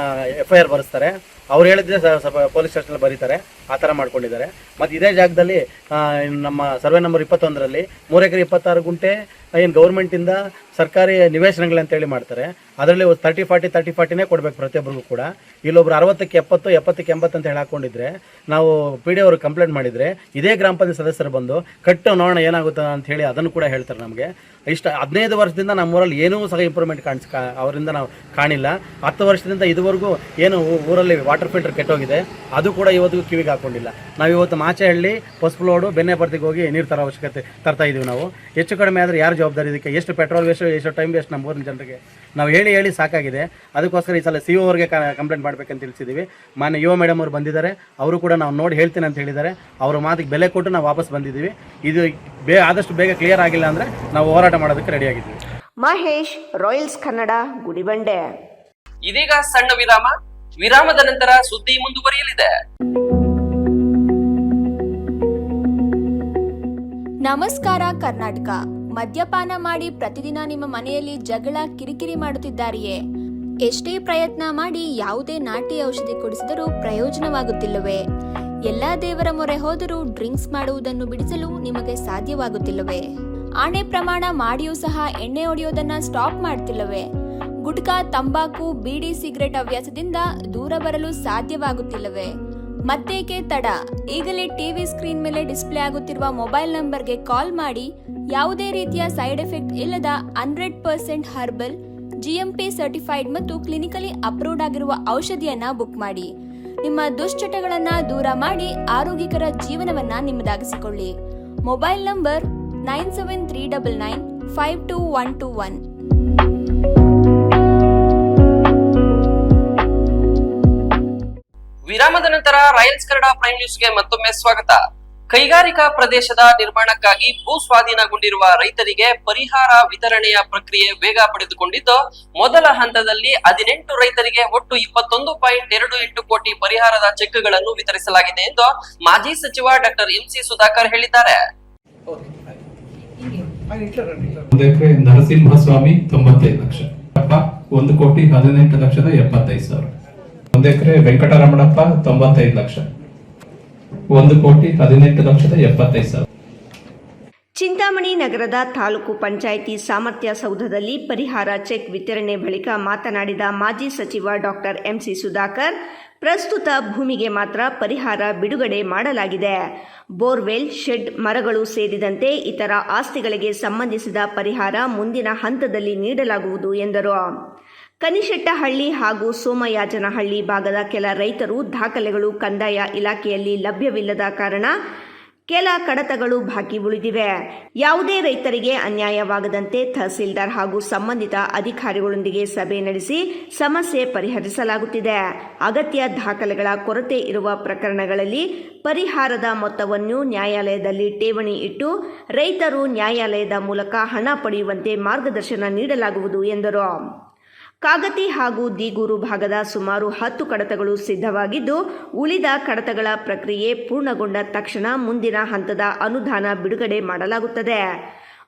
S7: FIR ಬರೆಸ್ತಾರೆ. ಅವ್ರು ಹೇಳಿದ್ರೆ ಪೊಲೀಸ್ ಸ್ಟೇಷನಲ್ಲಿ ಬರೀತಾರೆ. ಆ ಥರ ಮಾಡ್ಕೊಂಡಿದ್ದಾರೆ. ಮತ್ತು ಇದೇ ಜಾಗದಲ್ಲಿ ನಮ್ಮ ಸರ್ವೆ ನಂಬರ್ 21ರಲ್ಲಿ 3 ಎಕರೆ 26 ಗುಂಟೆ ಏನು ಗೌರ್ಮೆಂಟಿಂದ ಸರ್ಕಾರಿ ನಿವೇಶನಗಳಂತೇಳಿ ಮಾಡ್ತಾರೆ. ಅದರಲ್ಲಿ 30-40 ಕೊಡಬೇಕು ಪ್ರತಿಯೊಬ್ಬರಿಗೂ ಕೂಡ. ಇಲ್ಲೊಬ್ರು 60ಕ್ಕೆ 70, 70ಕ್ಕೆ 80 ಅಂತ ಹೇಳಿ ಹಾಕ್ಕೊಂಡಿದ್ರೆ ನಾವು PDO ಅವ್ರಿಗೆ ಕಂಪ್ಲೇಂಟ್ ಮಾಡಿದರೆ ಇದೇ ಗ್ರಾಮ ಪಂಚಾಯತ್ ಸದಸ್ಯರು ಬಂದು ಕಟ್ಟು ನೋಡೋಣ ಏನಾಗುತ್ತೆ ಅಂತ ಹೇಳಿ ಅದನ್ನು ಕೂಡ ಹೇಳ್ತಾರೆ ನಮಗೆ. ಇಷ್ಟು 15 ವರ್ಷದಿಂದ ನಮ್ಮೂರಲ್ಲಿ ಏನೂ ಸಹ ಇಂಪ್ರೂವ್ಮೆಂಟ್ ಅವರಿಂದ ನಾವು ಕಾಣಿಲ್ಲ. 10 ವರ್ಷದಿಂದ ಇದುವರೆಗೂ ಏನು ಊರಲ್ಲಿ ವಾಟರ್ ಫಿಲ್ಟರ್ ಕೆಟ್ಟೋಗಿದೆ ಅದು ಕೂಡ ಇವತ್ತಿಗೂ ಕಿವಿಗೆ ಹಾಕ್ಕೊಂಡಿಲ್ಲ. ನಾವು ಇವತ್ತು ಮಾಚೆಹಳ್ಳಿ, ಹೊಸಬ್ಲೋಡು, ಬೆನ್ನೆಪರ್ತಿಗೆ ಹೋಗಿ ನೀರು ತರೋ ಅವಶ್ಯಕತೆ ತರ್ತಾ ಇದ್ದೀವಿ. ನಾವು ಹೆಚ್ಚು ಕಡಿಮೆ ಆದರೆ ಯಾರು ಜವಾಬ್ದಾರಿ ಇದಕ್ಕೆ? ಎಷ್ಟು ಪೆಟ್ರೋಲ್ ವೇಸ್ಟ್, ಎಷ್ಟು ಟೈಮ್ ವೇಸ್ಟ್ ನಮ್ಮ ಊರಿನ ಜನರಿಗೆ ನಾವು ಹೇಳಿ ಸಾಕಾಗಿದೆ. ಅದಕ್ಕೋಸ್ಕರ ಈ ಸಲ CO ಅವ್ರಿಗೆ ಕಂಪ್ಲೇಂಟ್ ಮಾಡಬೇಕಂತ ತಿಳಿಸಿದ್ದೀವಿ. ಮಾನ್ಯ ಯುವ ಮೇಡಮ್ ಅವರು ಬಂದಿದ್ದಾರೆ, ಅವರು ಕೂಡ ನಾವು ನೋಡಿ ಹೇಳ್ತೀನಿ ಅಂತ ಹೇಳಿದ್ದಾರೆ. ಅವರ ಮಾತಿಗೆ ಬೆಲೆ ಕೊಟ್ಟು ನಾವು ವಾಪಸ್ ಬಂದಿದ್ದೀವಿ. ಇದು ಆದಷ್ಟು ಬೇಗ ಕ್ಲಿಯರ್ ಆಗಿಲ್ಲ ಅಂದರೆ ನಾವು ಹೋರಾಟ ಮಾಡೋದಕ್ಕೆ ರೆಡಿಯಾಗಿದ್ದೀವಿ.
S2: ಮಹೇಶ್, ರಾಯಲ್ಸ್ ಕನ್ನಡ, ಗುಡಿಬಂಡೆ.
S1: ಇದೀಗ ಸಣ್ಣ ವಿರಾಮದ ನಂತರ ಸುದ್ದಿ ಮುಂದುವರಿಯಲಿದೆ.
S8: ನಮಸ್ಕಾರ ಕರ್ನಾಟಕ. ಮದ್ಯಪಾನ ಮಾಡಿ ಪ್ರತಿದಿನ ನಿಮ್ಮ ಮನೆಯಲ್ಲಿ ಜಗಳ, ಕಿರಿಕಿರಿ ಮಾಡುತ್ತಿದ್ದಾರೆಯೇ? ಎಷ್ಟೇ ಪ್ರಯತ್ನ ಮಾಡಿ ಯಾವುದೇ ನಾಟಿ ಔಷಧಿ ಕೊಡಿಸಿದರೂ ಪ್ರಯೋಜನವಾಗುತ್ತಿಲ್ಲವೇ? ಎಲ್ಲಾ ದೇವರ ಮೊರೆ ಹೋದರೂ ಡ್ರಿಂಕ್ಸ್ ಮಾಡುವುದನ್ನು ಬಿಡಿಸಲು ನಿಮಗೆ ಸಾಧ್ಯವಾಗುತ್ತಿಲ್ಲವೇ? ಆಣೆ ಪ್ರಮಾಣ ಮಾಡಿಯೂ ಸಹ ಎಣ್ಣೆ ಹೊಡೆಯೋದನ್ನ ಸ್ಟಾಪ್ ಮಾಡ್ತಿಲ್ಲವೇ? ಗುಟ್ಕಾ, ತಂಬಾಕು, ಬೀಡಿ, ಸಿಗರೆಟ್ ಹವ್ಯಾಸದಿಂದ ದೂರ ಬರಲು ಸಾಧ್ಯವಾಗುತ್ತಿಲ್ಲವೇ? ಮತ್ತೇಕೆ ತಡ? ಈಗಲೇ ಟಿವಿ ಸ್ಕ್ರೀನ್ ಮೇಲೆ ಡಿಸ್ಪ್ಲೇ ಆಗುತ್ತಿರುವ ಮೊಬೈಲ್ ನಂಬರ್ಗೆ ಕಾಲ್ ಮಾಡಿ ಯಾವುದೇ ರೀತಿಯ ಸೈಡ್ ಎಫೆಕ್ಟ್ ಇಲ್ಲದ 100% ಹರ್ಬಲ್, GMP ಸರ್ಟಿಫೈಡ್ ಮತ್ತು ಕ್ಲಿನಿಕಲಿ ಅಪ್ರೂವ್ಡ್ ಆಗಿರುವ ಔಷಧಿಯನ್ನ ಬುಕ್ ಮಾಡಿ. ನಿಮ್ಮ ದುಶ್ಚಟಗಳನ್ನ ದೂರ ಮಾಡಿ ಆರೋಗ್ಯಕರ ಜೀವನವನ್ನ ನಿಮ್ಮದಾಗಿಸಿಕೊಳ್ಳಿ. Mobile number 9739952121.
S1: ವಿರಾಮದ ನಂತರ ರಾಯಲ್ಸ್ ಕನ್ನಡ ಪ್ರೈಮ್ ನ್ಯೂಸ್ಗೆ ಮತ್ತೊಮ್ಮೆ ಸ್ವಾಗತ. ಕೈಗಾರಿಕಾ ಪ್ರದೇಶದ ನಿರ್ಮಾಣಕ್ಕಾಗಿ ಭೂ ಸ್ವಾಧೀನಗೊಂಡಿರುವ ರೈತರಿಗೆ ಪರಿಹಾರ ವಿತರಣೆಯ ಪ್ರಕ್ರಿಯೆ ವೇಗ ಪಡೆದುಕೊಂಡಿದ್ದು, ಮೊದಲ ಹಂತದಲ್ಲಿ 18 ರೈತರಿಗೆ ಒಟ್ಟು 21.28 ಕೋಟಿ ಪರಿಹಾರದ ಚೆಕ್ಗಳನ್ನು ವಿತರಿಸಲಾಗಿದೆ ಎಂದು ಮಾಜಿ ಸಚಿವ ಡಾಕ್ಟರ್ MC ಸುಧಾಕರ್ ಹೇಳಿದ್ದಾರೆ.
S9: ನರಸಿಂಹಸ್ವಾಮಿ 95 ಲಕ್ಷ, 1,18,75,000. 1 ಎಕರೆ ವೆಂಕಟರಮಣಪ್ಪ 95 ಲಕ್ಷ, 1,18,75,000.
S2: ಚಿಂತಾಮಣಿ ನಗರದ ತಾಲೂಕು ಪಂಚಾಯಿತಿ ಸಾಮರ್ಥ್ಯ ಸೌಧದಲ್ಲಿ ಪರಿಹಾರ ಚೆಕ್ ವಿತರಣೆ ಬಳಿಕ ಮಾತನಾಡಿದ ಮಾಜಿ ಸಚಿವ ಡಾಕ್ಟರ್ MC ಸುಧಾಕರ್, ಪ್ರಸ್ತುತ ಭೂಮಿಗೆ ಮಾತ್ರ ಪರಿಹಾರ ಬಿಡುಗಡೆ ಮಾಡಲಾಗಿದೆ. ಬೋರ್ವೆಲ್, ಶೆಡ್, ಮರಗಳು ಸೇರಿದಂತೆ ಇತರ ಆಸ್ತಿಗಳಿಗೆ ಸಂಬಂಧಿಸಿದ ಪರಿಹಾರ ಮುಂದಿನ ಹಂತದಲ್ಲಿ ನೀಡಲಾಗುವುದು ಎಂದರು. ಕನಿಶೆಟ್ಟಹಳ್ಳಿ ಹಾಗೂ ಸೋಮಯಾಜನಹಳ್ಳಿ ಭಾಗದ ಕೆಲ ರೈತರು ದಾಖಲೆಗಳು ಕಂದಾಯ ಇಲಾಖೆಯಲ್ಲಿ ಲಭ್ಯವಿಲ್ಲದ ಕಾರಣ ಕೆಲ ಕಡತಗಳು ಬಾಕಿ ಉಳಿದಿವೆ. ಯಾವುದೇ ರೈತರಿಗೆ ಅನ್ಯಾಯವಾಗದಂತೆ ತಹಸೀಲ್ದಾರ್ ಹಾಗೂ ಸಂಬಂಧಿತ ಅಧಿಕಾರಿಗಳೊಂದಿಗೆ ಸಭೆ ನಡೆಸಿ ಸಮಸ್ಯೆ ಪರಿಹರಿಸಲಾಗುತ್ತಿದೆ. ಅಗತ್ಯ ದಾಖಲೆಗಳ ಕೊರತೆ ಇರುವ ಪ್ರಕರಣಗಳಲ್ಲಿ ಪರಿಹಾರದ ಮೊತ್ತವನ್ನು ನ್ಯಾಯಾಲಯದಲ್ಲಿ ಠೇವಣಿ ಇಟ್ಟು ರೈತರು ನ್ಯಾಯಾಲಯದ ಮೂಲಕ ಹಣ ಪಡೆಯುವಂತೆ ಮಾರ್ಗದರ್ಶನ ನೀಡಲಾಗುವುದು ಎಂದರು. ಕಾಗತಿ ಹಾಗೂ ದೀಗೂರು ಭಾಗದ ಸುಮಾರು 10 ಕಡತಗಳು ಸಿದ್ಧವಾಗಿದ್ದು, ಉಳಿದ ಕಡತಗಳ ಪ್ರಕ್ರಿಯೆ ಪೂರ್ಣಗೊಂಡ ತಕ್ಷಣ ಮುಂದಿನ ಹಂತದ ಅನುದಾನ ಬಿಡುಗಡೆ ಮಾಡಲಾಗುತ್ತದೆ.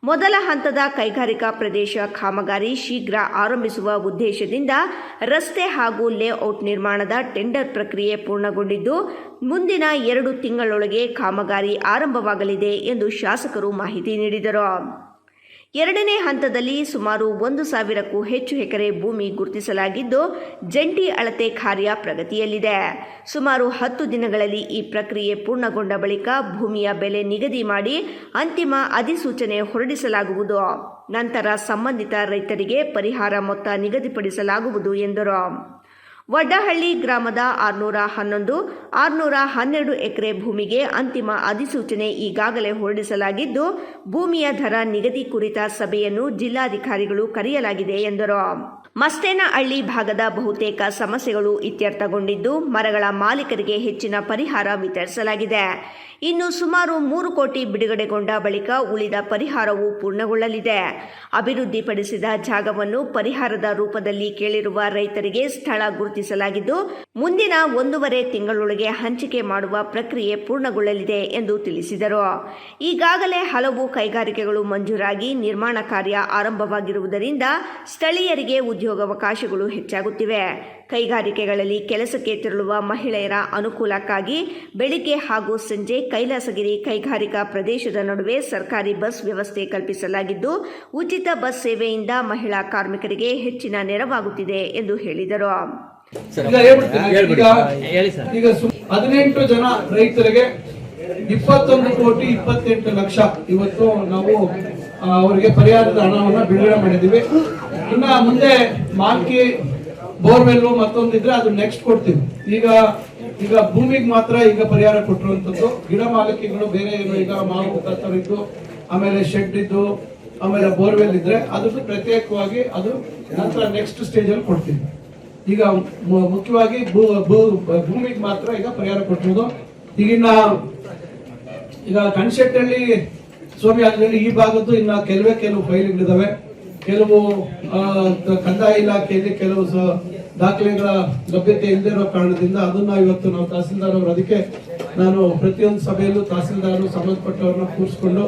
S2: ಮೊದಲ ಹಂತದ ಕೈಗಾರಿಕಾ ಪ್ರದೇಶ ಕಾಮಗಾರಿ ಶೀಘ್ರ ಆರಂಭಿಸುವ ಉದ್ದೇಶದಿಂದ ರಸ್ತೆ ಹಾಗೂ ಲೇಔಟ್ ನಿರ್ಮಾಣದ ಟೆಂಡರ್ ಪ್ರಕ್ರಿಯೆ ಪೂರ್ಣಗೊಂಡಿದ್ದು, ಮುಂದಿನ 2 ತಿಂಗಳೊಳಗೆ ಕಾಮಗಾರಿ ಆರಂಭವಾಗಲಿದೆ ಎಂದು ಶಾಸಕರು ಮಾಹಿತಿ ನೀಡಿದರು. ಎರಡನೇ ಹಂತದಲ್ಲಿ ಸುಮಾರು 1,000ಕ್ಕೂ ಹೆಚ್ಚು ಎಕರೆ ಭೂಮಿ ಗುರುತಿಸಲಾಗಿದ್ದು ಜಂಟಿ ಅಳತೆ ಕಾರ್ಯ ಪ್ರಗತಿಯಲ್ಲಿದೆ. ಸುಮಾರು 10 ದಿನಗಳಲ್ಲಿ ಈ ಪ್ರಕ್ರಿಯೆ ಪೂರ್ಣಗೊಂಡ ಬಳಿಕ ಭೂಮಿಯ ಬೆಲೆ ನಿಗದಿ ಮಾಡಿ ಅಂತಿಮ ಅಧಿಸೂಚನೆ ಹೊರಡಿಸಲಾಗುವುದು. ನಂತರ ಸಂಬಂಧಿತ ರೈತರಿಗೆ ಪರಿಹಾರ ಮೊತ್ತ ನಿಗದಿಪಡಿಸಲಾಗುವುದು ಎಂದರು. ವಡ್ಡಹಳ್ಳಿ ಗ್ರಾಮದ 611, 612 ಎಕರೆ ಭೂಮಿಗೆ ಅಂತಿಮ ಅಧಿಸೂಚನೆ ಈಗಾಗಲೇ ಹೊರಡಿಸಲಾಗಿದ್ದು ಭೂಮಿಯ ದರ ನಿಗದಿ ಕುರಿತ ಸಭೆಯನ್ನು ಜಿಲ್ಲಾಧಿಕಾರಿಗಳು ಕರೆಯಲಾಗಿದೆ ಎಂದರು. ಮಸ್ತೇನಹಳ್ಳಿ ಭಾಗದ ಬಹುತೇಕ ಸಮಸ್ಯೆಗಳು ಇತ್ಯರ್ಥಗೊಂಡಿದ್ದು ಮರಗಳ ಮಾಲೀಕರಿಗೆ ಹೆಚ್ಚಿನ ಪರಿಹಾರ ವಿತರಿಸಲಾಗಿದೆ. ಇನ್ನು ಸುಮಾರು 3 ಕೋಟಿ ಬಿಡುಗಡೆಗೊಂಡ ಬಳಿಕ ಉಳಿದ ಪರಿಹಾರವು ಪೂರ್ಣಗೊಳ್ಳಲಿದೆ. ಅಭಿವೃದ್ಧಿಪಡಿಸಿದ ಜಾಗವನ್ನು ಪರಿಹಾರದ ರೂಪದಲ್ಲಿ ಕೇಳಿರುವ ರೈತರಿಗೆ ಸ್ಥಳ ಗುರುತಿಸಲಾಗಿದ್ದು ಮುಂದಿನ 1.5 ತಿಂಗಳೊಳಗೆ ಹಂಚಿಕೆ ಮಾಡುವ ಪ್ರಕ್ರಿಯೆ ಪೂರ್ಣಗೊಳ್ಳಲಿದೆ ಎಂದು ತಿಳಿಸಿದರು. ಈಗಾಗಲೇ ಹಲವು ಕೈಗಾರಿಕೆಗಳು ಮಂಜೂರಾಗಿ ನಿರ್ಮಾಣ ಕಾರ್ಯ ಆರಂಭವಾಗಿರುವುದರಿಂದ ಸ್ಥಳೀಯರಿಗೆ ಉದ್ಯೋಗಾವಕಾಶಗಳು ಹೆಚ್ಚಾಗುತ್ತಿವೆ. ಕೈಗಾರಿಕೆಗಳಲ್ಲಿ ಕೆಲಸಕ್ಕೆ ತೆರಳುವ ಮಹಿಳೆಯರ ಅನುಕೂಲಕ್ಕಾಗಿ ಬೆಳಿಗ್ಗೆ ಹಾಗೂ ಸಂಜೆ ಕೈಲಾಸಗಿರಿ ಕೈಗಾರಿಕಾ ಪ್ರದೇಶದ ನಡುವೆ ಸರ್ಕಾರಿ ಬಸ್ ವ್ಯವಸ್ಥೆ ಕಲ್ಪಿಸಲಾಗಿದ್ದು ಉಚಿತ ಬಸ್ ಸೇವೆಯಿಂದ ಮಹಿಳಾ ಕಾರ್ಮಿಕರಿಗೆ ಹೆಚ್ಚಿನ ನೆರವಾಗುತ್ತಿದೆ ಎಂದು ಹೇಳಿದರು.
S5: ಈಗ 18 ಜನ ರೈತರಿಗೆ 21 ಕೋಟಿ 28 ಲಕ್ಷ ಇವತ್ತು ನಾವು ಅವರಿಗೆ ಪರಿಹಾರದ ಹಣವನ್ನು ಬಿಡುಗಡೆ ಮಾಡಿದ್ದೀವಿ. ಇನ್ನ ಮುಂದೆ ಮಾಲ್ಕಿ ಬೋರ್ವೆಲ್ ಮತ್ತೊಂದಿದ್ರೆ ಅದು ನೆಕ್ಸ್ಟ್ ಕೊಡ್ತೀವಿ. ಈಗ ಭೂಮಿಗೆ ಮಾತ್ರ ಈಗ ಪರಿಹಾರ ಕೊಟ್ಟಿರುವಂತದ್ದು. ಗಿಡ ಮಾಲೀಕಗಳು ಬೇರೆ ಏನು ಈಗ ಮಾವು ತತ್ತರಿದ್ದು ಆಮೇಲೆ ಶೆಡ್ ಇದ್ದು ಆಮೇಲೆ ಬೋರ್ವೆಲ್ ಇದ್ರೆ ಅದಕ್ಕೆ ಪ್ರತ್ಯೇಕವಾಗಿ ಅದು ನಂತರ ನೆಕ್ಸ್ಟ್ ಸ್ಟೇಜ್ ಅಲ್ಲಿ ಕೊಡ್ತೀವಿ. ಈಗ ಮುಖ್ಯವಾಗಿ ಭೂಮಿಗೆ ಮಾತ್ರ ಈಗ ಪರಿಹಾರ ಕೊಟ್ಟಿರೋದು. ಈಗ ಕನ್ಸೆಟ್ಟಳ್ಳಿ ಸೋಮಿಯಾಜಲ್ಲಿ ಈ ಭಾಗದ್ದು ಇನ್ನ ಕೆಲವು ಫೈಲ್ಗಳಿದಾವೆ. ಕೆಲವು ಕಂದಾಯ ಇಲಾಖೆಯಲ್ಲಿ ಕೆಲವು ದಾಖಲೆಗಳ ಲಭ್ಯತೆ ಇಲ್ಲದಿರೋ ಕಾರಣದಿಂದ ಅದನ್ನ ಇವತ್ತು ನಾವು ತಹಸೀಲ್ದಾರ್ ಅವರು ಅದಕ್ಕೆ ನಾನು ಪ್ರತಿಯೊಂದು ಸಭೆಯಲ್ಲೂ ತಹಸೀಲ್ದಾರ್ ಸಂಬಂಧಪಟ್ಟವ್ರನ್ನ ಕೂರಿಸ್ಕೊಂಡು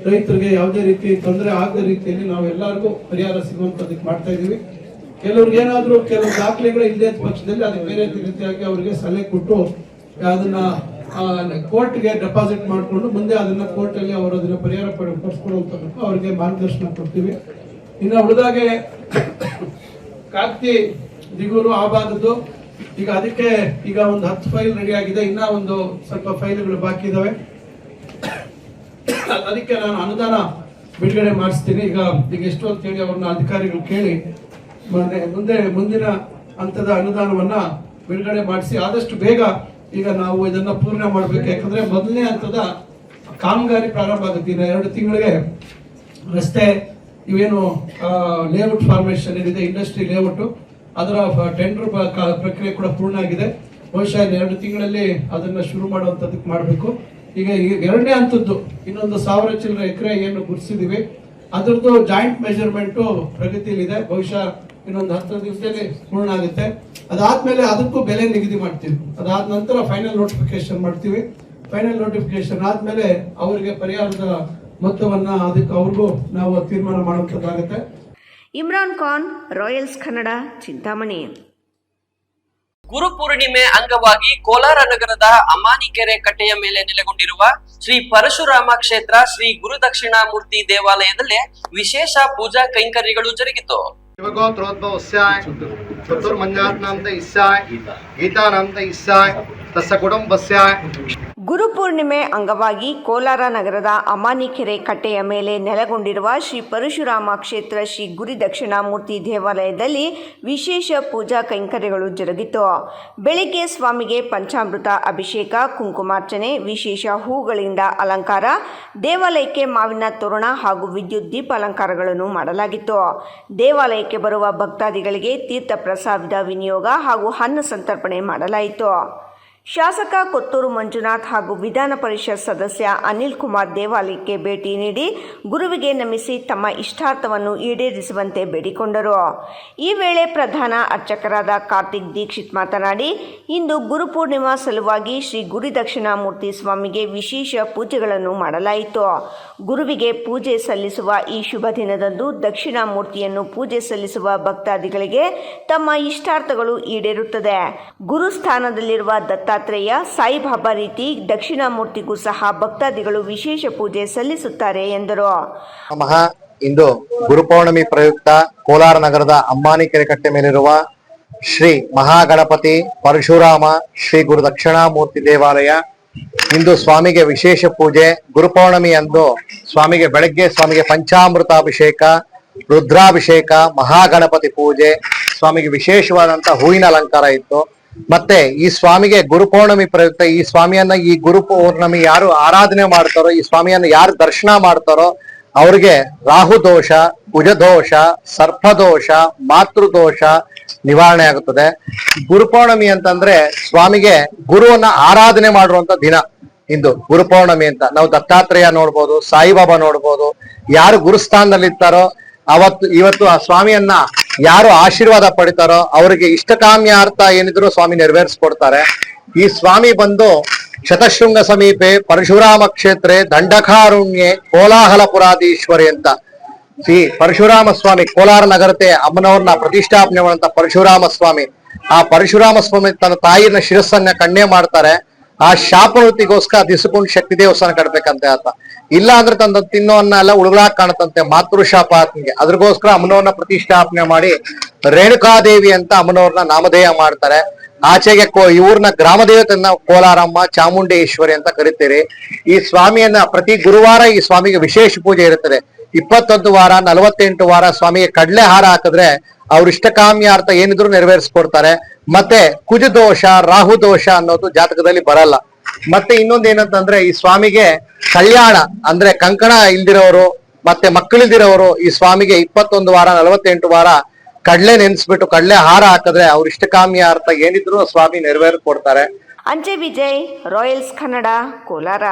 S5: ರೈತರಿಗೆ ಯಾವುದೇ ರೀತಿ ತೊಂದರೆ ಆಗದ ರೀತಿಯಲ್ಲಿ ನಾವು ಎಲ್ಲರಿಗೂ ಪರಿಹಾರ ಸಿಗುವಂತದಕ್ಕೆ ಮಾಡ್ತಾ ಇದೀವಿ. ಕೆಲವ್ರಿಗೆ ಏನಾದ್ರು ಕೆಲವು ದಾಖಲೆಗಳು ಇಲ್ಲದ ಪಕ್ಷದಲ್ಲಿ ಅದಕ್ಕೆ ಬೇರೆ ರೀತಿಯಾಗಿ ಅವರಿಗೆ ಸಲಹೆ ಕೊಟ್ಟು ಅದನ್ನ ಕೋರ್ಟ್ಗೆ ಡೆಪಾಸಿಟ್ ಮಾಡಿಕೊಂಡು ಮುಂದೆ ಅದನ್ನ ಕೋರ್ಟ್ ಅಲ್ಲಿ ಅವರು ಅದನ್ನ ಪರಿಹಾರ ಪಡಿಸ್ಕೊಳ್ಳುವಂತ ಅವರಿಗೆ ಮಾರ್ಗದರ್ಶನ ಕೊಡ್ತೀವಿ. ಇನ್ನು ಉಳಿದಾಗೆ ಕಾಕ್ತಿ ದಿಗೂರು ಆ ಭಾಗದ್ದು ಈಗ ಅದಕ್ಕೆ ಈಗ ಒಂದು 10 ಫೈಲ್ ರೆಡಿ ಆಗಿದೆ. ಇನ್ನ ಒಂದು ಸ್ವಲ್ಪ ಫೈಲ್ಗಳು ಬಾಕಿ ಇದಾವೆ. ಅದಕ್ಕೆ ನಾನು ಅನುದಾನ ಬಿಡುಗಡೆ ಮಾಡಿಸ್ತೀನಿ. ಈಗ ಎಷ್ಟು ಅಂತ ಹೇಳಿ ಅವ್ರನ್ನ ಅಧಿಕಾರಿಗಳು ಕೇಳಿ ಮುಂದಿನ ಹಂತದ ಅನುದಾನವನ್ನ ಬಿಡುಗಡೆ ಮಾಡಿಸಿ ಆದಷ್ಟು ಬೇಗ ಈಗ ನಾವು ಇದನ್ನ ಪೂರ್ಣ ಮಾಡಬೇಕು. ಯಾಕಂದ್ರೆ ಮೊದಲನೇ ಹಂತದ ಕಾಮಗಾರಿ ಪ್ರಾರಂಭ ಆಗುತ್ತೆ. ಇನ್ನು 2 ತಿಂಗಳಿಗೆ ರಸ್ತೆ ಇವೇನು ಲೇಔಟ್ ಫಾರ್ಮೇಶನ್ ಏನಿದೆ ಇಂಡಸ್ಟ್ರಿ ಲೇಔಟ್ ಅದರ ಟೆಂಡರ್ ಪ್ರಕ್ರಿಯೆ ಕೂಡ ಪೂರ್ಣ ಆಗಿದೆ. ಬಹುಶಃ 2 ತಿಂಗಳಲ್ಲಿ ಅದನ್ನ ಶುರು ಮಾಡುವಂತದಕ್ಕೆ ಮಾಡಬೇಕು. ಈಗ 2ನೇ ಹಂತದ್ದು ಇನ್ನೊಂದು 1000 ಚಿಲ್ಲರೆ ಎಕರೆ ಏನು ಗುರುತಿಸಿದೀವಿ ಅದರದ್ದು ಜಾಯಿಂಟ್ ಮೆಜರ್ಮೆಂಟ್ ಪ್ರಗತಿಯಲ್ಲಿದೆ. ಬಹುಶಃ ಇನ್ನೊಂದು 10 ದಿವಸದಲ್ಲಿ ಪೂರ್ಣ ಆಗುತ್ತೆ. ಅದಾದ್ಮೇಲೆ ಅದಕ್ಕೂ ಬೆಲೆ ನಿಗದಿ ಮಾಡ್ತೀವಿ. ಅದಾದ ನಂತರ ಫೈನಲ್ ನೋಟಿಫಿಕೇಶನ್ ಮಾಡ್ತೀವಿ. ಫೈನಲ್ ನೋಟಿಫಿಕೇಶನ್ ಆದ್ಮೇಲೆ ಅವರಿಗೆ ಪರಿಹಾರದ ಮೊತ್ತವನ್ನ ಅದಕ್ಕೆ ಅವ್ರಿಗೂ ನಾವು ತೀರ್ಮಾನ ಮಾಡುವಂತದ್ದಾಗುತ್ತೆ.
S2: ಇಮ್ರಾನ್ ಖಾನ್, ರಾಯಲ್ಸ್ ಕನ್ನಡ, ಚಿಂತಾಮಣಿ.
S1: ಗುರುಪೂರ್ಣಿಮೆ ಅಂಗವಾಗಿ ಕೋಲಾರ ನಗರದ ಅಮಾನಿಕೆರೆ ಕಟ್ಟೆಯ ಮೇಲೆ ನೆಲೆಗೊಂಡಿರುವ ಶ್ರೀ ಪರಶುರಾಮ ಕ್ಷೇತ್ರ ಶ್ರೀ ಗುರುದಕ್ಷಿಣಾಮೂರ್ತಿ ದೇವಾಲಯದಲ್ಲಿ ವಿಶೇಷ ಪೂಜಾ ಕೈಂಕರ್ಯಗಳು ಜರುಗಿತು.
S10: ಶಿವಗೋತ್ರೋದ್ಭವಸ್ಯಾಯ ಚತುರ್ಮಂಜಾತ್ನಾಂತ ಇಸ್ಯಾಯ ಗೀತಾನಾಂತ ಇಸ್ಯಾಯ ತಸ್ಯ ಕುಟುಂಬಸ್ಯಾಯ.
S2: ಗುರುಪೂರ್ಣಿಮೆ ಅಂಗವಾಗಿ ಕೋಲಾರ ನಗರದ ಅಮಾನಿಕೆರೆ ಕಟ್ಟೆಯ ಮೇಲೆ ನೆಲೆಗೊಂಡಿರುವ ಶ್ರೀ ಪರಶುರಾಮ ಕ್ಷೇತ್ರ ಶ್ರೀ ಗುರುದಕ್ಷಿಣಾಮೂರ್ತಿ ದೇವಾಲಯದಲ್ಲಿ ವಿಶೇಷ ಪೂಜಾ ಕೈಂಕರ್ಯಗಳು ಜರುಗಿತು. ಬೆಳಿಗ್ಗೆ ಸ್ವಾಮಿಗೆ ಪಂಚಾಮೃತ ಅಭಿಷೇಕ, ಕುಂಕುಮಾರ್ಚನೆ, ವಿಶೇಷ ಹೂಗಳಿಂದ ಅಲಂಕಾರ, ದೇವಾಲಯಕ್ಕೆ ಮಾವಿನ ತೋರಣ ಹಾಗೂ ವಿದ್ಯುತ್ ದೀಪ ಅಲಂಕಾರಗಳನ್ನು ಮಾಡಲಾಗಿತ್ತು. ದೇವಾಲಯಕ್ಕೆ ಬರುವ ಭಕ್ತಾದಿಗಳಿಗೆ ತೀರ್ಥ ಪ್ರಸಾದದ ವಿನಿಯೋಗ ಹಾಗೂ ಅನ್ನ ಸಂತರ್ಪಣೆ ಮಾಡಲಾಯಿತು. ಶಾಸಕ ಕೊತ್ತೂರು ಮಂಜುನಾಥ್ ಹಾಗೂ ವಿಧಾನ ಪರಿಷತ್ ಸದಸ್ಯ ಅನಿಲ್ ಕುಮಾರ್ ದೇವಾಲಯಕ್ಕೆ ಭೇಟಿ ನೀಡಿ ಗುರುವಿಗೆ ನಮಿಸಿ ತಮ್ಮ ಇಷ್ಟಾರ್ಥವನ್ನು ಈಡೇರಿಸುವಂತೆ ಬೇಡಿಕೊಂಡರು. ಈ ವೇಳೆ ಪ್ರಧಾನ ಅರ್ಚಕರಾದ ಕಾರ್ತಿಕ್ ದೀಕ್ಷಿತ್ ಮಾತನಾಡಿ, ಇಂದು ಗುರುಪೂರ್ಣಿಮಾ ಸಲುವಾಗಿ ಶ್ರೀ ಗುರುದಕ್ಷಿಣಾಮೂರ್ತಿ ಸ್ವಾಮಿಗೆ ವಿಶೇಷ ಪೂಜೆಗಳನ್ನು ಮಾಡಲಾಯಿತು. ಗುರುವಿಗೆ ಪೂಜೆ ಸಲ್ಲಿಸುವ ಈ ಶುಭ ದಿನದಂದು ದಕ್ಷಿಣಾಮೂರ್ತಿಯನ್ನು ಪೂಜೆ ಸಲ್ಲಿಸುವ ಭಕ್ತಾದಿಗಳಿಗೆ ತಮ್ಮ ಇಷ್ಟಾರ್ಥಗಳು ಈಡೇರುತ್ತದೆ. ಗುರುಸ್ಥಾನದಲ್ಲಿರುವ ದತ್ತಾತ್ರೇಯ, ಸಾಯಿಬಾಬಾ ರೀತಿ ದಕ್ಷಿಣಾಮೂರ್ತಿಗೂ ಸಹ ಭಕ್ತಾದಿಗಳು ವಿಶೇಷ ಪೂಜೆ ಸಲ್ಲಿಸುತ್ತಾರೆ ಎಂದರು.
S10: ನಮಃ ಇಂದು ಗುರುಪೌರ್ಣಮಿ ಪ್ರಯುಕ್ತ ಕೋಲಾರ ನಗರದ ಅಂಬಾನಿ ಕೆರೆಕಟ್ಟೆ ಮೇಲಿರುವ ಶ್ರೀ ಮಹಾಗಣಪತಿ ಪರಶುರಾಮ ಶ್ರೀ ಗುರು ದಕ್ಷಿಣಾಮೂರ್ತಿ ದೇವಾಲಯ ಇಂದು ಸ್ವಾಮಿಗೆ ವಿಶೇಷ ಪೂಜೆ. ಗುರುಪೌರ್ಣಮಿ ಅಂದು ಬೆಳಗ್ಗೆ ಸ್ವಾಮಿಗೆ ಪಂಚಾಮೃತಾಭಿಷೇಕ, ರುದ್ರಾಭಿಷೇಕ, ಮಹಾಗಣಪತಿ ಪೂಜೆ, ಸ್ವಾಮಿಗೆ ವಿಶೇಷವಾದಂತಹ ಹೂವಿನ ಅಲಂಕಾರ ಇತ್ತು. ಮತ್ತೆ ಈ ಸ್ವಾಮಿಗೆ ಗುರುಪೌರ್ಣಮಿ ಪ್ರಯುಕ್ತ ಈ ಸ್ವಾಮಿಯನ್ನ ಈ ಗುರುಪೌರ್ಣಮಿ ಯಾರು ಆರಾಧನೆ ಮಾಡ್ತಾರೋ, ಈ ಸ್ವಾಮಿಯನ್ನ ಯಾರು ದರ್ಶನ ಮಾಡ್ತಾರೋ ಅವ್ರಿಗೆ ರಾಹು ದೋಷ, ಕುಜದೋಷ, ಸರ್ಪದೋಷ, ಮಾತೃದೋಷ ನಿವಾರಣೆ ಆಗುತ್ತದೆ. ಗುರುಪೌರ್ಣಮಿ ಅಂತಂದ್ರೆ ಸ್ವಾಮಿಗೆ ಗುರುವನ್ನ ಆರಾಧನೆ ಮಾಡುವಂತ ದಿನ. ಇಂದು ಗುರುಪೌರ್ಣಮಿ ಅಂತ ನಾವು ದತ್ತಾತ್ರೇಯ ನೋಡ್ಬೋದು, ಸಾಯಿಬಾಬಾ ನೋಡ್ಬೋದು. ಯಾರು ಗುರುಸ್ಥಾನದಲ್ಲಿ ಇರ್ತಾರೋ ಇವತ್ತು ಆ ಸ್ವಾಮಿಯನ್ನ ಯಾರು ಆಶೀರ್ವಾದ ಪಡಿತಾರೋ ಅವರಿಗೆ ಇಷ್ಟಕಾಮ್ಯಾರ್ಥ ಏನಿದ್ರು ಸ್ವಾಮಿ ನೆರವೇರಿಸ್ಕೊಡ್ತಾರೆ. ಈ ಸ್ವಾಮಿ ಬಂದು ಶತಶೃಂಗ ಸಮೀಪೆ ಪರಶುರಾಮ ಕ್ಷೇತ್ರೆ ದಂಡಕಾರುಣ್ಯೆ ಕೋಲಾಹಲಪುರಾಧೀಶ್ವರಿ ಅಂತ ಶ್ರೀ ಪರಶುರಾಮ ಸ್ವಾಮಿ ಕೋಲಾರ ನಗರತೆ ಅಮ್ಮನವ್ರನ್ನ ಪ್ರತಿಷ್ಠಾಪನೆ ಮಾಡುವಂತ ಪರಶುರಾಮ ಸ್ವಾಮಿ. ಆ ಪರಶುರಾಮ ಸ್ವಾಮಿ ತನ್ನ ತಾಯಿನ ಶಿರಸ್ಸನ್ನ ಕಣ್ಣೆ ಮಾಡ್ತಾರೆ. ಆ ಶಾಪವೃತ್ತಿಗೋಸ್ಕರ ದಿಸಕೊಂಡು ಶಕ್ತಿ ದೇವಸ್ಥಾನ ಕಟ್ಬೇಕಂತೆ ಆತ. ಇಲ್ಲ ಅಂದ್ರೆ ತಂದ ತಿನ್ನೋ ಅನ್ನ ಎಲ್ಲ ಉಳುಗಳಾಗ್ ಕಾಣುತ್ತಂತೆ, ಮಾತೃಶಾಪ ಆತನಿಗೆ. ಅದ್ರಗೋಸ್ಕರ ಅಮ್ಮನವ್ರನ್ನ ಪ್ರತಿಷ್ಠಾಪನೆ ಮಾಡಿ ರೇಣುಕಾದೇವಿ ಅಂತ ಅಮ್ಮನವ್ರನ್ನ ನಾಮಧೇಯ ಮಾಡ್ತಾರೆ. ಆಚೆಗೆ ಇವ್ರನ್ನ ಗ್ರಾಮ ದೇವತೆಯನ್ನ ಕೋಲಾರಮ್ಮ, ಚಾಮುಂಡೇಶ್ವರಿ ಅಂತ ಕರಿತೀರಿ. ಈ ಸ್ವಾಮಿಯನ್ನ ಪ್ರತಿ ಗುರುವಾರ ಈ ಸ್ವಾಮಿಗೆ ವಿಶೇಷ ಪೂಜೆ ಇರುತ್ತದೆ. 21 ವಾರ 48 ವಾರ ಸ್ವಾಮಿಗೆ ಕಡ್ಲೆ ಹಾರ ಹಾಕಿದ್ರೆ ಅವ್ರ ಇಷ್ಟಕಾಮ್ಯಾರ್ಥ ಏನಿದ್ರು ನೆರವೇರಿಸ್ಕೊಡ್ತಾರೆ. ಮತ್ತೆ ಕುಜದೋಷ, ರಾಹು ದೋಷ ಅನ್ನೋದು ಜಾತಕದಲ್ಲಿ ಬರಲ್ಲ. ಮತ್ತೆ ಇನ್ನೊಂದೇನಂತಂದ್ರೆ ಈ ಸ್ವಾಮಿಗೆ ಕಲ್ಯಾಣ ಅಂದ್ರೆ ಕಂಕಣ ಇಲ್ದಿರೋರು ಮತ್ತೆ ಮಕ್ಕಳಿಲ್ದಿರೋರು ಈ ಸ್ವಾಮಿಗೆ 21 ವಾರ 48 ವಾರ ಕಡ್ಲೆ ನೆನ್ಸ್ಬಿಟ್ಟು ಕಡ್ಲೆ ಹಾರ ಹಾಕಿದ್ರೆ ಅವ್ರ ಇಷ್ಟಕಾಮ್ಯಾರ್ಥ ಏನಿದ್ರು ಸ್ವಾಮಿ ನೆರವೇರಿಸ್ಕೊಡ್ತಾರೆ.
S2: ಅಂಚೆ ವಿಜಯ್, ರಾಯಲ್ಸ್ ಕನ್ನಡ, ಕೋಲಾರ.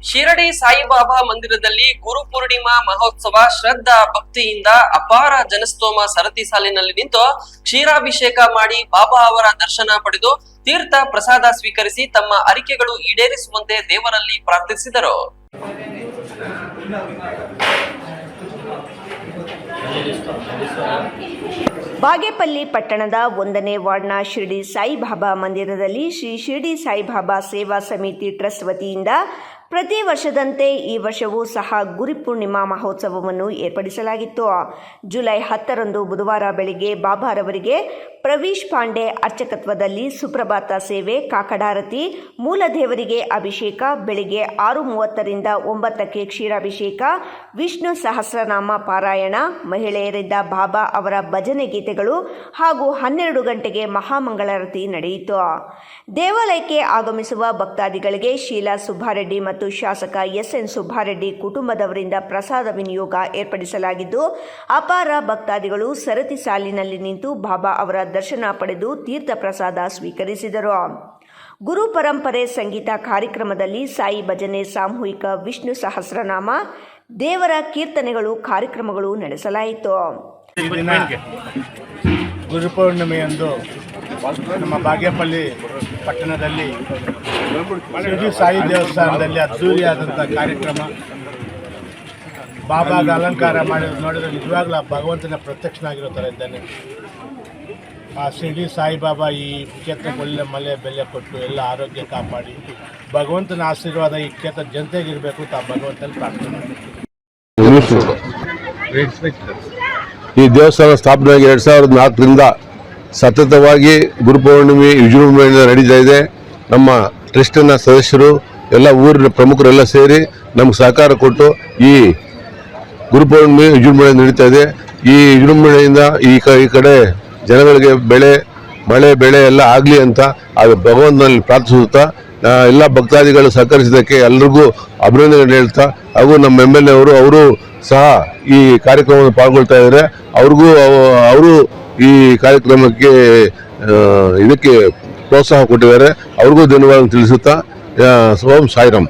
S1: ಶಿರಡಿ ಸಾಯಿಬಾಬಾ ಮಂದಿರದಲ್ಲಿ ಗುರು ಪೂರ್ಣಿಮಾ ಮಹೋತ್ಸವ ಶ್ರದ್ಧಾ ಭಕ್ತಿಯಿಂದ ಅಪಾರ ಜನಸ್ತೋಮ ಸರತಿ ಸಾಲಿನಲ್ಲಿ ನಿಂತು ಕ್ಷೀರಾಭಿಷೇಕ ಮಾಡಿ ಬಾಬಾ ಅವರ ದರ್ಶನ ಪಡೆದು ತೀರ್ಥ ಪ್ರಸಾದ ಸ್ವೀಕರಿಸಿ ತಮ್ಮ ಅರಿಕೆಗಳು ಈಡೇರಿಸುವಂತೆ ದೇವರಲ್ಲಿ ಪ್ರಾರ್ಥಿಸಿದರು.
S2: ಬಾಗೇಪಲ್ಲಿ ಪಟ್ಟಣದ 1ನೇ ವಾರ್ಡ್ನ ಶಿರಡಿ ಸಾಯಿಬಾಬಾ ಮಂದಿರದಲ್ಲಿ ಶ್ರೀ ಶಿರಡಿ ಸಾಯಿಬಾಬಾ ಸೇವಾ ಸಮಿತಿ ಟ್ರಸ್ಟ್ ವತಿಯಿಂದ ಪ್ರತಿ ವರ್ಷದಂತೆ ಈ ವರ್ಷವೂ ಸಹ ಗುರುಪೂರ್ಣಿಮಾ ಮಹೋತ್ಸವವನ್ನು ಏರ್ಪಡಿಸಲಾಗಿತ್ತು. ಜುಲೈ 10ರಂದು ಬುಧವಾರ ಬೆಳಿಗ್ಗೆ ಬಾಬಾರವರಿಗೆ ಪ್ರವೀಶ್ ಪಾಂಡೆ ಅರ್ಚಕತ್ವದಲ್ಲಿ ಸುಪ್ರಭಾತ ಸೇವೆ, ಕಾಕಡಾರತಿ, ಮೂಲದೇವರಿಗೆ ಅಭಿಷೇಕ, ಬೆಳಿಗ್ಗೆ 6:30ರಿಂದ 9ಕ್ಕೆ ಕ್ಷೀರಾಭಿಷೇಕ, ವಿಷ್ಣು ಸಹಸ್ರನಾಮ ಪಾರಾಯಣ, ಮಹಿಳೆಯರಿಂದ ಬಾಬಾ ಅವರ ಭಜನೆ ಗೀತೆಗಳು ಹಾಗೂ 12 ಗಂಟೆಗೆ ಮಹಾಮಂಗಳಾರತಿ ನಡೆಯಿತು. ದೇವಾಲಯಕ್ಕೆ ಆಗಮಿಸುವ ಭಕ್ತಾದಿಗಳಿಗೆ ಶೀಲಾ ಸುಬ್ಬಾರೆಡ್ಡಿ ಮತ್ತು ಶಾಸಕ ಎಸ್ಎನ್ ಸುಬ್ಬಾರೆಡ್ಡಿ ಕುಟುಂಬದವರಿಂದ ಪ್ರಸಾದ ವಿನಿಯೋಗ ಏರ್ಪಡಿಸಲಾಗಿದ್ದು, ಅಪಾರ ಭಕ್ತಾದಿಗಳು ಸರತಿ ಸಾಲಿನಲ್ಲಿ ನಿಂತು ಬಾಬಾ ಅವರ ದರ್ಶನ ಪಡೆದು ತೀರ್ಥ ಪ್ರಸಾದ ಸ್ವೀಕರಿಸಿದರು. ಗುರು ಪರಂಪರೆ ಸಂಗೀತ ಕಾರ್ಯಕ್ರಮದಲ್ಲಿ ಸಾಯಿ ಭಜನೆ, ಸಾಮೂಹಿಕ ವಿಷ್ಣು ಸಹಸ್ರನಾಮ, ದೇವರ ಕೀರ್ತನೆಗಳು ಕಾರ್ಯಕ್ರಮಗಳು ನಡೆಸಲಾಯಿತು.
S7: ಗುರುಪೌರ್ಣಿಮೆಯಂದು ನಮ್ಮ ಬಾಗೇಪಲ್ಲಿ ಪಟ್ಟಣದಲ್ಲಿ ಶಿರಡಿ ಸಾಯಿ ದೇವಸ್ಥಾನದಲ್ಲಿ ಅದ್ದೂರಿಯಾದಂಥ ಕಾರ್ಯಕ್ರಮ. ಬಾಬಾಗ ಅಲಂಕಾರ ಮಾಡಿ ನೋಡಿದ್ರೆ ನಿಜವಾಗ್ಲೂ ಭಗವಂತನ ಪ್ರತ್ಯಕ್ಷನಾಗಿರೋ ಥರ ಇದ್ದಾನೆ. ಆ ಶಿರಡಿ ಸಾಯಿಬಾಬಾ ಈ ಕ್ಷೇತ್ರಕ್ಕೆ ಒಳ್ಳೆ ಮಳೆ ಬೆಲೆ ಕೊಟ್ಟು ಎಲ್ಲ ಆರೋಗ್ಯ ಕಾಪಾಡಿ ಭಗವಂತನ ಆಶೀರ್ವಾದ ಈ ಕ್ಷೇತ್ರ ಜನತೆಗಿರಬೇಕು ಅಂತ ಭಗವಂತನ ಪ್ರಾರ್ಥನೆ ಮಾಡ್ತೀವಿ.
S11: ಈ ದೇವಸ್ಥಾನ ಸ್ಥಾಪನೆಯಾಗಿ 2004ರಿಂದ ಸತತವಾಗಿ ಗುರುಪೌರ್ಣಿಮೆ ವಿಜೃಂಭಣೆಯಿಂದ ನಡೀತಾ ಇದೆ. ನಮ್ಮ ಟ್ರಸ್ಟಿನ ಸದಸ್ಯರು ಎಲ್ಲ ಊರಿನ ಪ್ರಮುಖರೆಲ್ಲ ಸೇರಿ ನಮ್ಗೆ ಸಹಕಾರ ಕೊಟ್ಟು ಈ ಗುರುಪೌರ್ಣಿಮೆ ವಿಜೃಂಭಣೆ ನಡೀತಾ ಇದೆ. ಈ ವಿಜೃಂಭಣೆಯಿಂದ ಈ ಕಡೆ ಜನಗಳಿಗೆ ಮಳೆ ಬೆಳೆ ಎಲ್ಲ ಆಗಲಿ ಅಂತ ಅದು ಭಗವಂತನಲ್ಲಿ ಪ್ರಾರ್ಥಿಸುತ್ತಾ ಎಲ್ಲ ಭಕ್ತಾದಿಗಳು ಸಹಕರಿಸಿದ್ದಕ್ಕೆ ಎಲ್ರಿಗೂ ಅಭಿನಂದನೆ ಹೇಳ್ತಾ, ಹಾಗೂ ನಮ್ಮ MLA ಅವರು ಸಹ ಈ ಕಾರ್ಯಕ್ರಮವನ್ನು ಪಾಲ್ಗೊಳ್ತಾ ಇದ್ದಾರೆ. ಅವರು ಈ ಕಾರ್ಯಕ್ರಮಕ್ಕೆ ಇದಕ್ಕೆ ಪ್ರೋತ್ಸಾಹ ಕೊಟ್ಟಿದ್ದಾರೆ. ಅವ್ರಿಗೂ ಧನ್ಯವಾದ ತಿಳಿಸುತ್ತಾ ಓಂ ಸಾಯಿರಾಮ್.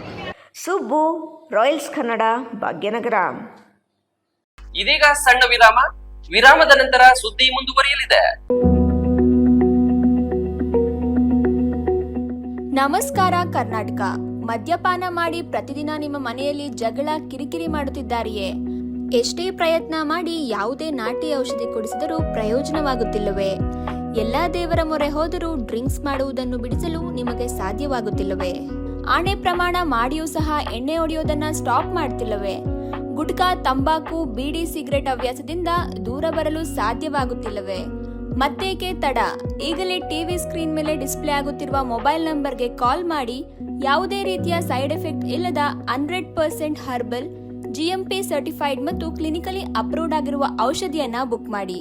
S2: ಸುಬ್ಬು, ರಾಯಲ್ಸ್ ಕನ್ನಡ, ಭಾಗ್ಯನಗರ.
S1: ಇದೀಗ ಸಣ್ಣ ವಿರಾಮ. ವಿರಾಮದ ನಂತರ ಸುದ್ದಿ ಮುಂದುವರಿಯಲಿದೆ.
S8: ನಮಸ್ಕಾರ ಕರ್ನಾಟಕ. ಮದ್ಯಪಾನ ಮಾಡಿ ಪ್ರತಿದಿನ ನಿಮ್ಮ ಮನೆಯಲ್ಲಿ ಜಗಳ, ಕಿರಿಕಿರಿ ಮಾಡುತ್ತಿದ್ದಾರೆಯೇ? ಎಷ್ಟೇ ಪ್ರಯತ್ನ ಮಾಡಿ ಯಾವುದೇ ನಾಟಿ ಔಷಧಿ ಕೊಡಿಸಿದರೂ ಪ್ರಯೋಜನವಾಗುತ್ತಿಲ್ಲವೇ? ಎಲ್ಲಾ ದೇವರ ಮೊರೆ ಹೋದರೂ ಡ್ರಿಂಕ್ಸ್ ಮಾಡುವುದನ್ನು ಬಿಡಿಸಲು ನಿಮಗೆ ಸಾಧ್ಯವಾಗುತ್ತಿಲ್ಲವೇ? ಆಣೆ ಪ್ರಮಾಣ ಮಾಡಿಯೂ ಸಹ ಎಣ್ಣೆ ಹೊಡೆಯೋದನ್ನ ಸ್ಟಾಪ್ ಮಾಡ್ತಿಲ್ಲವೇ? ಗುಟ್ಕಾ, ತಂಬಾಕು, ಬೀಡಿ, ಸಿಗರೆಟ್ ಹವ್ಯಾಸದಿಂದ ದೂರ ಬರಲು ಸಾಧ್ಯವಾಗುತ್ತಿಲ್ಲವೇ? ಮತ್ತೇಕೆ ತಡ? ಈಗಲೇ ಟಿವಿ ಸ್ಕ್ರೀನ್ ಮೇಲೆ ಡಿಸ್ಪ್ಲೇ ಆಗುತ್ತಿರುವ ಮೊಬೈಲ್ ನಂಬರ್ಗೆ ಕಾಲ್ ಮಾಡಿ ಯಾವುದೇ ರೀತಿಯ ಸೈಡ್ ಎಫೆಕ್ಟ್ ಇಲ್ಲದ 100% ಹರ್ಬಲ್, GMP ಸರ್ಟಿಫೈಡ್ ಮತ್ತು ಕ್ಲಿನಿಕಲಿ ಅಪ್ರೂವ್ಡ್ ಆಗಿರುವ ಔಷಧಿಯನ್ನ ಬುಕ್ ಮಾಡಿ.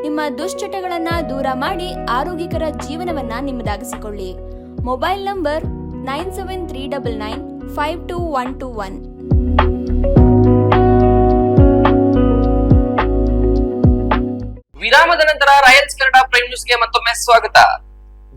S8: ನಿಮ್ಮ ದುಶ್ಚಟಗಳನ್ನ ದೂರ ಮಾಡಿ ಆರೋಗ್ಯಕರ ಜೀವನವನ್ನ ನಿಮ್ಮದಾಗಿಸಿಕೊಳ್ಳಿ. Mobile number 9739952121.
S1: ವಿರಾಮದ ನಂತರ ರಾಯಲ್ಸ್ ಕನ್ನಡ ಪ್ರೈಮ್ ನ್ಯೂಸ್ಗೆ ಮತ್ತೊಮ್ಮೆ ಸ್ವಾಗತ.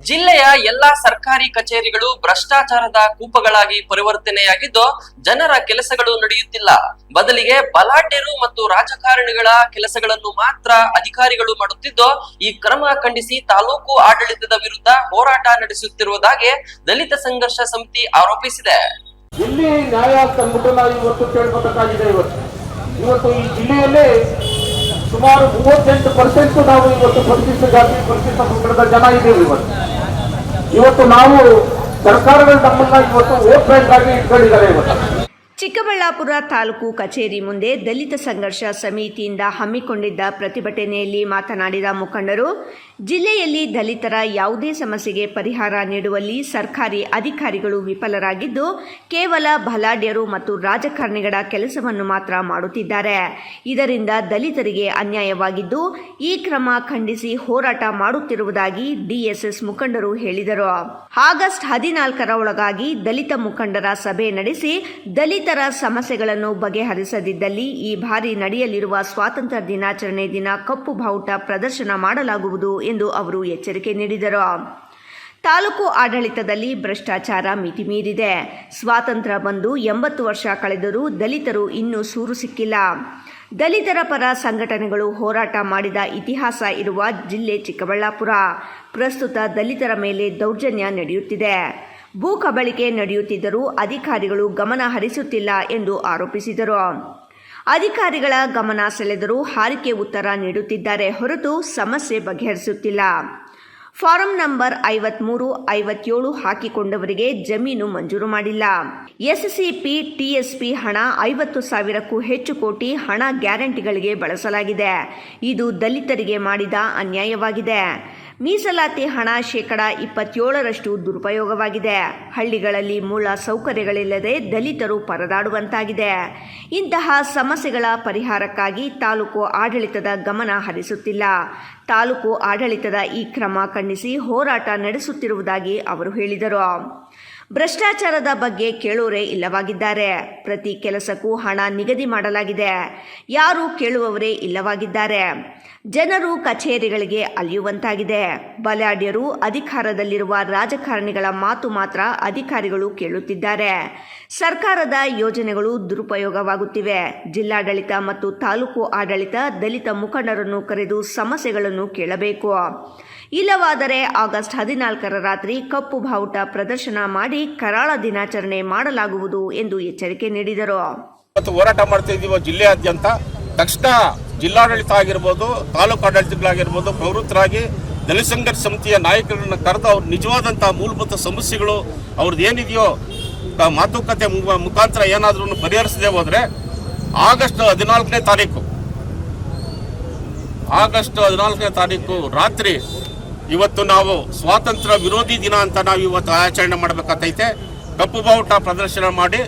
S1: ಜಿಲ್ಲೆಯ ಎಲ್ಲಾ ಸರ್ಕಾರಿ ಕಚೇರಿಗಳು ಭ್ರಷ್ಟಾಚಾರದ ಕೂಪಗಳಾಗಿ ಪರಿವರ್ತನೆಯಾಗಿದ್ದು ಜನರ ಕೆಲಸಗಳು ನಡೆಯುತ್ತಿಲ್ಲ. ಬದಲಿಗೆ ಬಲಾಢ್ಯರು ಮತ್ತು ರಾಜಕಾರಣಿಗಳ ಕೆಲಸಗಳನ್ನು ಮಾತ್ರ ಅಧಿಕಾರಿಗಳು ಮಾಡುತ್ತಿದ್ದು, ಈ ಕ್ರಮ ಖಂಡಿಸಿ ತಾಲೂಕು ಆಡಳಿತದ ವಿರುದ್ಧ ಹೋರಾಟ ನಡೆಸುತ್ತಿರುವುದಾಗಿ ದಲಿತ ಸಂಘರ್ಷ ಸಮಿತಿ ಆರೋಪಿಸಿದೆ.
S12: ಇಲ್ಲಿ ನ್ಯಾಯ ತಂದ್ಬಿಟ್ಟು ನಾವು ಇವತ್ತು ಕೇಳ್ಬೇಕಾಗಿದೆ. ಇವತ್ತು ಈ ಜಿಲ್ಲೆಯಲ್ಲೇ ಸುಮಾರು 38% ನಾವು ಇವತ್ತು ಪರಿಶಿಷ್ಟ ಜಾತಿ, ಪರಿಶಿಷ್ಟ ಪಂಗಡದ ಜನ ಇದ್ದೇವೆ. ಇವತ್ತು ನಾವು ಸರ್ಕಾರಗಳು ನಮ್ಮನ್ನ ಇವತ್ತು ವೋಟ್ ಬ್ಯಾಂಕ್ ಆಗಿ ಇಟ್ಕೊಂಡಿದ್ದಾರೆ. ಇವತ್ತು
S2: ಚಿಕ್ಕಬಳ್ಳಾಪುರ ತಾಲೂಕು ಕಚೇರಿ ಮುಂದೆ ದಲಿತ ಸಂಘರ್ಷ ಸಮಿತಿಯಿಂದ ಹಮ್ಮಿಕೊಂಡಿದ್ದ ಪ್ರತಿಭಟನೆಯಲ್ಲಿ ಮಾತನಾಡಿದ ಮುಖಂಡರು, ಜಿಲ್ಲೆಯಲ್ಲಿ ದಲಿತರ ಯಾವುದೇ ಸಮಸ್ಯೆಗೆ ಪರಿಹಾರ ನೀಡುವಲ್ಲಿ ಸರ್ಕಾರಿ ಅಧಿಕಾರಿಗಳು ವಿಫಲರಾಗಿದ್ದು, ಕೇವಲ ಬಲಾಢ್ಯರು ಮತ್ತು ರಾಜಕಾರಣಿಗಳ ಕೆಲಸವನ್ನು ಮಾತ್ರ ಮಾಡುತ್ತಿದ್ದಾರೆ. ಇದರಿಂದ ದಲಿತರಿಗೆ ಅನ್ಯಾಯವಾಗಿದ್ದು, ಈ ಕ್ರಮ ಖಂಡಿಸಿ ಹೋರಾಟ ಮಾಡುತ್ತಿರುವುದಾಗಿ DSS ಮುಖಂಡರು ಹೇಳಿದರು. ಆಗಸ್ಟ್ 14ರ ಒಳಗಾಗಿ ದಲಿತ ಮುಖಂಡರ ಸಭೆ ನಡೆಸಿ ದಲಿತರ ಸಮಸ್ಯೆಗಳನ್ನು ಬಗೆಹರಿಸದಿದ್ದಲ್ಲಿ ಈ ಬಾರಿ ನಡೆಯಲಿರುವ ಸ್ವಾತಂತ್ರ್ಯ ದಿನಾಚರಣೆ ದಿನ ಕಪ್ಪು ಬಾವುಟ ಪ್ರದರ್ಶನ ಮಾಡಲಾಗುವುದು ಎಂದು ಅವರು ಎಚ್ಚರಿಕೆ ನೀಡಿದರು. ತಾಲೂಕು ಆಡಳಿತದಲ್ಲಿ ಭ್ರಷ್ಟಾಚಾರ ಮಿತಿಮೀರಿದೆ. ಸ್ವಾತಂತ್ರ್ಯ ಬಂದು 80 ವರ್ಷ ಕಳೆದರೂ ದಲಿತರು ಇನ್ನೂ ಸೂರು ಸಿಕ್ಕಿಲ್ಲ. ದಲಿತರ ಪರ ಸಂಘಟನೆಗಳು ಹೋರಾಟ ಮಾಡಿದ ಇತಿಹಾಸ ಇರುವ ಜಿಲ್ಲೆ ಚಿಕ್ಕಬಳ್ಳಾಪುರ. ಪ್ರಸ್ತುತ ದಲಿತರ ಮೇಲೆ ದೌರ್ಜನ್ಯ ನಡೆಯುತ್ತಿದೆ. ಭೂ ಕಬಳಿಕೆ ನಡೆಯುತ್ತಿದ್ದರೂ ಅಧಿಕಾರಿಗಳು ಗಮನ ಹರಿಸುತ್ತಿಲ್ಲ ಎಂದು ಆರೋಪಿಸಿದರು. ಅಧಿಕಾರಿಗಳ ಗಮನ ಸೆಳೆದರೂ ಹಾರಿಕೆ ಉತ್ತರ ನೀಡುತ್ತಿದ್ದಾರೆ ಹೊರತು ಸಮಸ್ಯೆ ಬಗೆಹರಿಸುತ್ತಿಲ್ಲ. ಫಾರಂ ನಂಬರ್ 53, 57 ಹಾಕಿಕೊಂಡವರಿಗೆ ಜಮೀನು ಮಂಜೂರು ಮಾಡಿಲ್ಲ. SCP, TSP ಹಣ 50,000ಕ್ಕೂ ಹೆಚ್ಚು ಕೋಟಿ ಹಣ ಗ್ಯಾರಂಟಿಗಳಿಗೆ ಬಳಸಲಾಗಿದೆ. ಇದು ದಲಿತರಿಗೆ ಮಾಡಿದ ಅನ್ಯಾಯವಾಗಿದೆ. ಮೀಸಲಾತಿ ಹಣ 27% ದುರುಪಯೋಗವಾಗಿದೆ. ಹಳ್ಳಿಗಳಲ್ಲಿ ಮೂಲ ಸೌಕರ್ಯಗಳಿಲ್ಲದೆ ದಲಿತರು ಪರದಾಡುವಂತಾಗಿದೆ. ಇಂತಹ ಸಮಸ್ಯೆಗಳ ಪರಿಹಾರಕ್ಕಾಗಿ ತಾಲೂಕು ಆಡಳಿತದ ಗಮನ ಹರಿಸುತ್ತಿಲ್ಲ. ತಾಲೂಕು ಆಡಳಿತದ ಈ ಕ್ರಮ ಖಂಡಿಸಿ ಹೋರಾಟ ನಡೆಸುತ್ತಿರುವುದಾಗಿ ಅವರು ಹೇಳಿದರು. ಭ್ರಷ್ಟಾಚಾರದ ಬಗ್ಗೆ ಕೇಳೋರೇ ಇಲ್ಲವಾಗಿದ್ದಾರೆ. ಪ್ರತಿ ಕೆಲಸಕ್ಕೂ ಹಣ ನಿಗದಿ ಮಾಡಲಾಗಿದೆ. ಯಾರು ಕೇಳುವವರೇ ಇಲ್ಲವಾಗಿದ್ದಾರೆ. ಜನರು ಕಚೇರಿಗಳಿಗೆ ಅಲಿಯುವಂತಾಗಿದೆ. ಬಲಾಢ್ಯರು, ಅಧಿಕಾರದಲ್ಲಿರುವ ರಾಜಕಾರಣಿಗಳ ಮಾತು ಮಾತ್ರ ಅಧಿಕಾರಿಗಳು ಕೇಳುತ್ತಿದ್ದಾರೆ. ಸರ್ಕಾರದ ಯೋಜನೆಗಳು ದುರುಪಯೋಗವಾಗುತ್ತಿವೆ. ಜಿಲ್ಲಾಡಳಿತ ಮತ್ತು ತಾಲೂಕು ಆಡಳಿತ ದಲಿತ ಮುಖಂಡರನ್ನು ಕರೆದು ಸಮಸ್ಯೆಗಳನ್ನು ಕೇಳಬೇಕು. ಇಲ್ಲವಾದರೆ ಆಗಸ್ಟ್ 14ರ ರಾತ್ರಿ ಕಪ್ಪು ಬಾವುಟ ಪ್ರದರ್ಶನ ಮಾಡಿ ಕರಾಳ ದಿನಾಚರಣೆ ಮಾಡಲಾಗುವುದು ಎಂದು ಎಚ್ಚರಿಕೆ ನೀಡಿದರು.
S13: ಹೋರಾಟ ಮಾಡ್ತಾ ಇದ್ದೀವಿ ಜಿಲ್ಲೆಯಾದ್ಯಂತ. ತಕ್ಷಣ ಜಿಲ್ಲಾಡಳಿತ ಆಗಿರ್ಬೋದು, ತಾಲೂಕು ಆಡಳಿತಗಳಾಗಿರ್ಬೋದು, ಪ್ರವೃತ್ತರಾಗಿ ದಲಿತ ಸಂಘರ್ಷ ಸಮಿತಿಯ ನಾಯಕರನ್ನು ಕರೆದು ಅವ್ರ ನಿಜವಾದಂತಹ ಮೂಲಭೂತ ಸಮಸ್ಯೆಗಳು ಅವ್ರದ್ದು ಏನಿದೆಯೋ ಮಾತುಕತೆ ಮುಖಾಂತರ ಏನಾದ್ರೂ ಪರಿಹರಿಸದೆ ಹೋದರೆ ಆಗಸ್ಟ್ 14ನೇ ತಾರೀಕು ರಾತ್ರಿ ಇವತ್ತು ನಾವು ಸ್ವಾತಂತ್ರ್ಯ ವಿರೋಧಿ ದಿನ ಅಂತ ನಾವು ಇವತ್ತು ಆಚರಣೆ ಮಾಡಬೇಕಾಗ್ತೈತೆ. ಕಪ್ಪು ಬಾವುಟ ಪ್ರದರ್ಶನ ಮಾಡಿ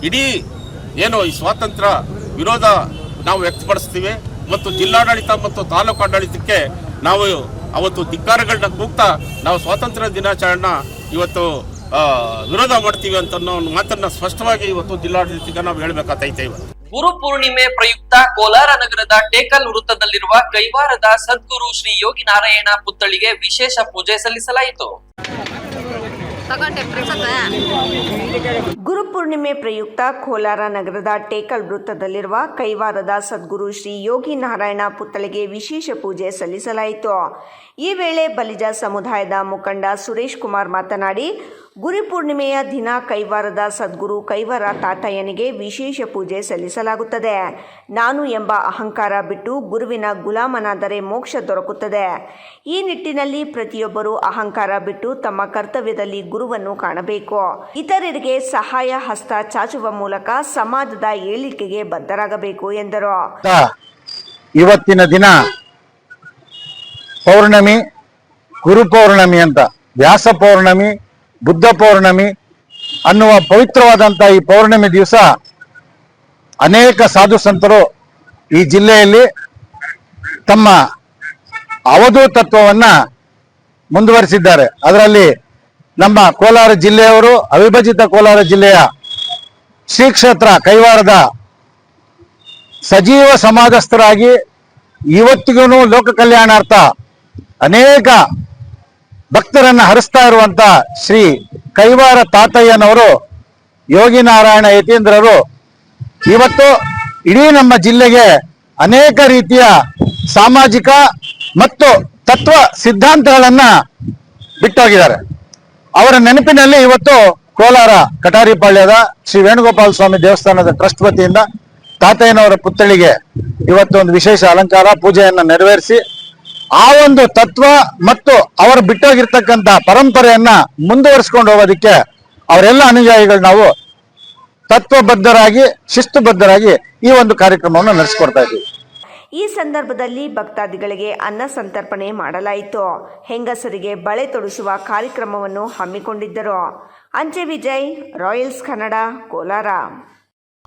S13: ಇಡೀ ಏನು ಈ ಸ್ವಾತಂತ್ರ್ಯ ವಿರೋಧ ನಾವು ವ್ಯಕ್ತಪಡಿಸ್ತೀವಿ. ಮತ್ತು ಜಿಲ್ಲಾಡಳಿತ ಮತ್ತು ತಾಲೂಕು ಆಡಳಿತಕ್ಕೆ ನಾವು ಅವತ್ತು ಧಿಕ್ಕಾರಗಳನ್ನ ಕೂಗ್ತಾ ನಾವು ಸ್ವಾತಂತ್ರ್ಯ ದಿನಾಚರಣೆ ಇವತ್ತು ವಿರೋಧ ಮಾಡ್ತೀವಿ ಅಂತ ಒಂದು ಮಾತನ್ನ ಸ್ಪಷ್ಟವಾಗಿ ಇವತ್ತು ಜಿಲ್ಲಾಡಳಿತಕ್ಕೆ ನಾವು ಹೇಳಬೇಕಾಗ್ತೈತೆ. ಇವತ್ತು
S1: ಗುರು ಪೂರ್ಣಿಮೆ ಪ್ರಯುಕ್ತ ಕೋಲಾರ ನಗರದ ಟೇಕಲ್ ವೃತ್ತದಲ್ಲಿರುವ ಕೈವಾರದ ಸದ್ಗುರು ಶ್ರೀ ಯೋಗಿ ನಾರಾಯಣ ಪುತ್ಥಳಿಗೆ ವಿಶೇಷ ಪೂಜೆ ಸಲ್ಲಿಸಲಾಯಿತು.
S2: ಗುರುಪೂರ್ಣಿಮೆ ಪ್ರಯುಕ್ತ ಕೋಲಾರ ನಗರದ ಟೇಕಲ್ ವೃತ್ತದಲ್ಲಿರುವ ಕೈವಾರದ ಸದ್ಗುರು ಶ್ರೀ ಯೋಗಿ ನಾರಾಯಣ ಪುತ್ಥಳಿಗೆ ವಿಶೇಷ ಪೂಜೆ ಸಲ್ಲಿಸಲಾಯಿತು. ಈ ವೇಳೆ ಬಲಿಜ ಸಮುದಾಯದ ಮುಖಂಡ ಸುರೇಶ್ ಕುಮಾರ್ ಮಾತನಾಡಿ, ಗುರುಪೂರ್ಣಿಮೆಯ ದಿನ ಕೈವಾರದ ಸದ್ಗುರು ಕೈವಾರ ತಾತಯ್ಯನಿಗೆ ವಿಶೇಷ ಪೂಜೆ ಸಲ್ಲಿಸಲಾಗುತ್ತದೆ. ನಾನು ಎಂಬ ಅಹಂಕಾರ ಬಿಟ್ಟು ಗುರುವಿನ ಗುಲಾಮನಾದರೆ ಮೋಕ್ಷ ದೊರಕುತ್ತದೆ. ಈ ನಿಟ್ಟಿನಲ್ಲಿ ಪ್ರತಿಯೊಬ್ಬರೂ ಅಹಂಕಾರ ಬಿಟ್ಟು ತಮ್ಮ ಕರ್ತವ್ಯದಲ್ಲಿ ಗುರುವನ್ನು ಕಾಣಬೇಕು. ಇತರರಿಗೆ ಸಹಾಯ ಹಸ್ತ ಚಾಚುವ ಮೂಲಕ ಸಮಾಜದ ಏಳಿಗೆಗೆ ಬದ್ಧರಾಗಬೇಕು ಎಂದರು.
S10: ಇವತ್ತಿನ ದಿನ ಪೌರ್ಣಮಿ, ಗುರು ಪೌರ್ಣಮಿ ಅಂತ, ವ್ಯಾಸ ಪೌರ್ಣಮಿ, ಬುದ್ಧ ಪೌರ್ಣಮಿ ಅನ್ನುವ ಪವಿತ್ರವಾದಂಥ ಈ ಪೌರ್ಣಮಿ ದಿವಸ ಅನೇಕ ಸಾಧು ಸಂತರು ಈ ಜಿಲ್ಲೆಯಲ್ಲಿ ತಮ್ಮ ಅವಧೂತತ್ವವನ್ನ ಮುಂದುವರಿಸಿದ್ದಾರೆ. ಅದರಲ್ಲಿ ನಮ್ಮ ಕೋಲಾರ ಜಿಲ್ಲೆಯವರು, ಅವಿಭಜಿತ ಕೋಲಾರ ಜಿಲ್ಲೆಯ ಶ್ರೀ ಕ್ಷೇತ್ರ ಕೈವಾರದ ಸಜೀವ ಸಮಾಜಸ್ಥರಾಗಿ ಇವತ್ತಿಗೂ ಲೋಕ ಕಲ್ಯಾಣಾರ್ಥ ಅನೇಕ ಭಕ್ತರನ್ನ ಹರಿಸ್ತಾ ಇರುವಂತ ಶ್ರೀ ಕೈವಾರ ತಾತಯ್ಯನವರು, ಯೋಗಿ ನಾರಾಯಣ ಯತೀಂದ್ರರು ಇವತ್ತು ಇಡೀ ನಮ್ಮ ಜಿಲ್ಲೆಗೆ ಅನೇಕ ರೀತಿಯ ಸಾಮಾಜಿಕ ಮತ್ತು ತತ್ವ ಸಿದ್ಧಾಂತಗಳನ್ನ ಬಿಟ್ಟೋಗಿದ್ದಾರೆ. ಅವರ ನೆನಪಿನಲ್ಲಿ ಇವತ್ತು ಕೋಲಾರ ಕಟಾರಿಪಾಳ್ಯದ ಶ್ರೀ ವೇಣುಗೋಪಾಲ ಸ್ವಾಮಿ ದೇವಸ್ಥಾನದ ಟ್ರಸ್ಟ್ ವತಿಯಿಂದ ತಾತಯ್ಯನವರ ಪುತ್ಥಳಿಗೆ ಇವತ್ತು ಒಂದು ವಿಶೇಷ ಅಲಂಕಾರ ಪೂಜೆಯನ್ನು ನೆರವೇರಿಸಿ ಆ ಒಂದು ತತ್ವ ಮತ್ತು ಅವರು ಬಿಟ್ಟೋಗಿರ್ತಕ್ಕಂಥ ಪರಂಪರೆಯನ್ನ ಮುಂದುವರಿಸಿಕೊಂಡು ಹೋಗೋದಕ್ಕೆ ಅವರೆಲ್ಲ ಅನುಯಾಯಿಗಳು ನಾವು ತತ್ವಬದ್ಧರಾಗಿ ಶಿಸ್ತುಬದ್ಧರಾಗಿ ಈ ಒಂದು ಕಾರ್ಯಕ್ರಮವನ್ನು ನಡೆಸಿಕೊಡ್ತಾ ಇದ್ದೀವಿ.
S2: ಈ ಸಂದರ್ಭದಲ್ಲಿ ಭಕ್ತಾದಿಗಳಿಗೆ ಅನ್ನ ಸಂತರ್ಪಣೆ ಮಾಡಲಾಯಿತು. ಹೆಂಗಸರಿಗೆ ಬಳೆ ತೊಡಿಸುವ ಕಾರ್ಯಕ್ರಮವನ್ನು ಹಮ್ಮಿಕೊಂಡಿದ್ದರು. ಅಂಚೆ ವಿಜಯ್, ರಾಯಲ್ಸ್ ಕನ್ನಡ, ಕೋಲಾರ.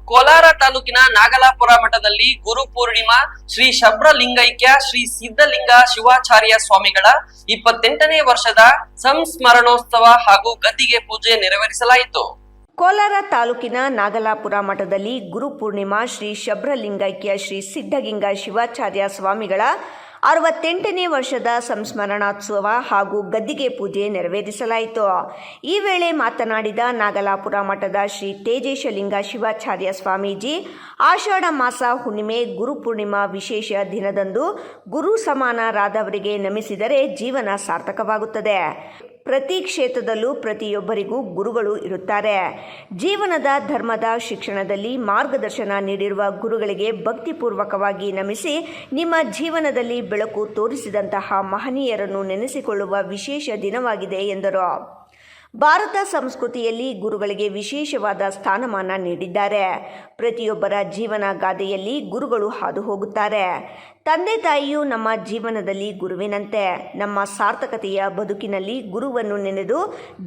S1: ಕೋಲಾರ ತಾಲೂಕಿನ ನಾಗಲಾಪುರ ಮಠದಲ್ಲಿ ಗುರು ಪೂರ್ಣಿಮಾ ಶ್ರೀ ಶಬ್ರಲಿಂಗೈಕ್ಯ ಶ್ರೀ ಸಿದ್ಧಲಿಂಗ ಶಿವಾಚಾರ್ಯ ಸ್ವಾಮಿಗಳ 28ನೇ ವರ್ಷದ ಸಂಸ್ಮರಣೋತ್ಸವ ಹಾಗೂ ಗದ್ದಿಗೆ ಪೂಜೆ ನೆರವೇರಿಸಲಾಯಿತು.
S2: ಕೋಲಾರ ತಾಲೂಕಿನ ನಾಗಲಾಪುರ ಮಠದಲ್ಲಿ ಗುರು ಪೂರ್ಣಿಮಾ ಶ್ರೀ ಶಬ್ರಲಿಂಗೈಕ್ಯ ಶ್ರೀ ಸಿದ್ಧಲಿಂಗ ಶಿವಾಚಾರ್ಯ ಸ್ವಾಮಿಗಳ 68ನೇ ವರ್ಷದ ಸಂಸ್ಮರಣೋತ್ಸವ ಹಾಗೂ ಗದ್ದಿಗೆ ಪೂಜೆ ನೆರವೇರಿಸಲಾಯಿತು. ಈ ವೇಳೆ ಮಾತನಾಡಿದ ನಾಗಲಾಪುರ ಮಠದ ಶ್ರೀ ತೇಜೇಶಲಿಂಗ ಶಿವಾಚಾರ್ಯ ಸ್ವಾಮೀಜಿ, ಆಷಾಢ ಮಾಸ ಹುಣ್ಣಿಮೆ ಗುರುಪೂರ್ಣಿಮಾ ವಿಶೇಷ ದಿನದಂದು ಗುರು ಸಮಾನರಾದವರಿಗೆ ನಮಿಸಿದರೆ ಜೀವನ ಸಾರ್ಥಕವಾಗುತ್ತದೆ. ಪ್ರತಿ ಕ್ಷೇತ್ರದಲ್ಲೂ ಪ್ರತಿಯೊಬ್ಬರಿಗೂ ಗುರುಗಳು ಇರುತ್ತಾರೆ. ಜೀವನದ ಧರ್ಮದ ಶಿಕ್ಷಣದಲ್ಲಿ ಮಾರ್ಗದರ್ಶನ ನೀಡಿರುವ ಗುರುಗಳಿಗೆ ಭಕ್ತಿಪೂರ್ವಕವಾಗಿ ನಮಿಸಿ ನಿಮ್ಮ ಜೀವನದಲ್ಲಿ ಬೆಳಕು ತೋರಿಸಿದಂತಹ ಮಹನೀಯರನ್ನು ನೆನೆಸಿಕೊಳ್ಳುವ ವಿಶೇಷ ದಿನವಾಗಿದೆ ಎಂದರು. ಭಾರತ ಸಂಸ್ಕೃತಿಯಲ್ಲಿ ಗುರುಗಳಿಗೆ ವಿಶೇಷವಾದ ಸ್ಥಾನಮಾನ ನೀಡಿದ್ದಾರೆ. ಪ್ರತಿಯೊಬ್ಬರ ಜೀವನ ಗಾದೆಯಲ್ಲಿ ಗುರುಗಳು ಹಾದು ಹೋಗುತ್ತಾರೆ. ತಂದೆ ತಾಯಿಯು ನಮ್ಮ ಜೀವನದಲ್ಲಿ ಗುರುವಿನಂತೆ. ನಮ್ಮ ಸಾರ್ಥಕತೆಯ ಬದುಕಿನಲ್ಲಿ ಗುರುವನ್ನು ನೆನೆದು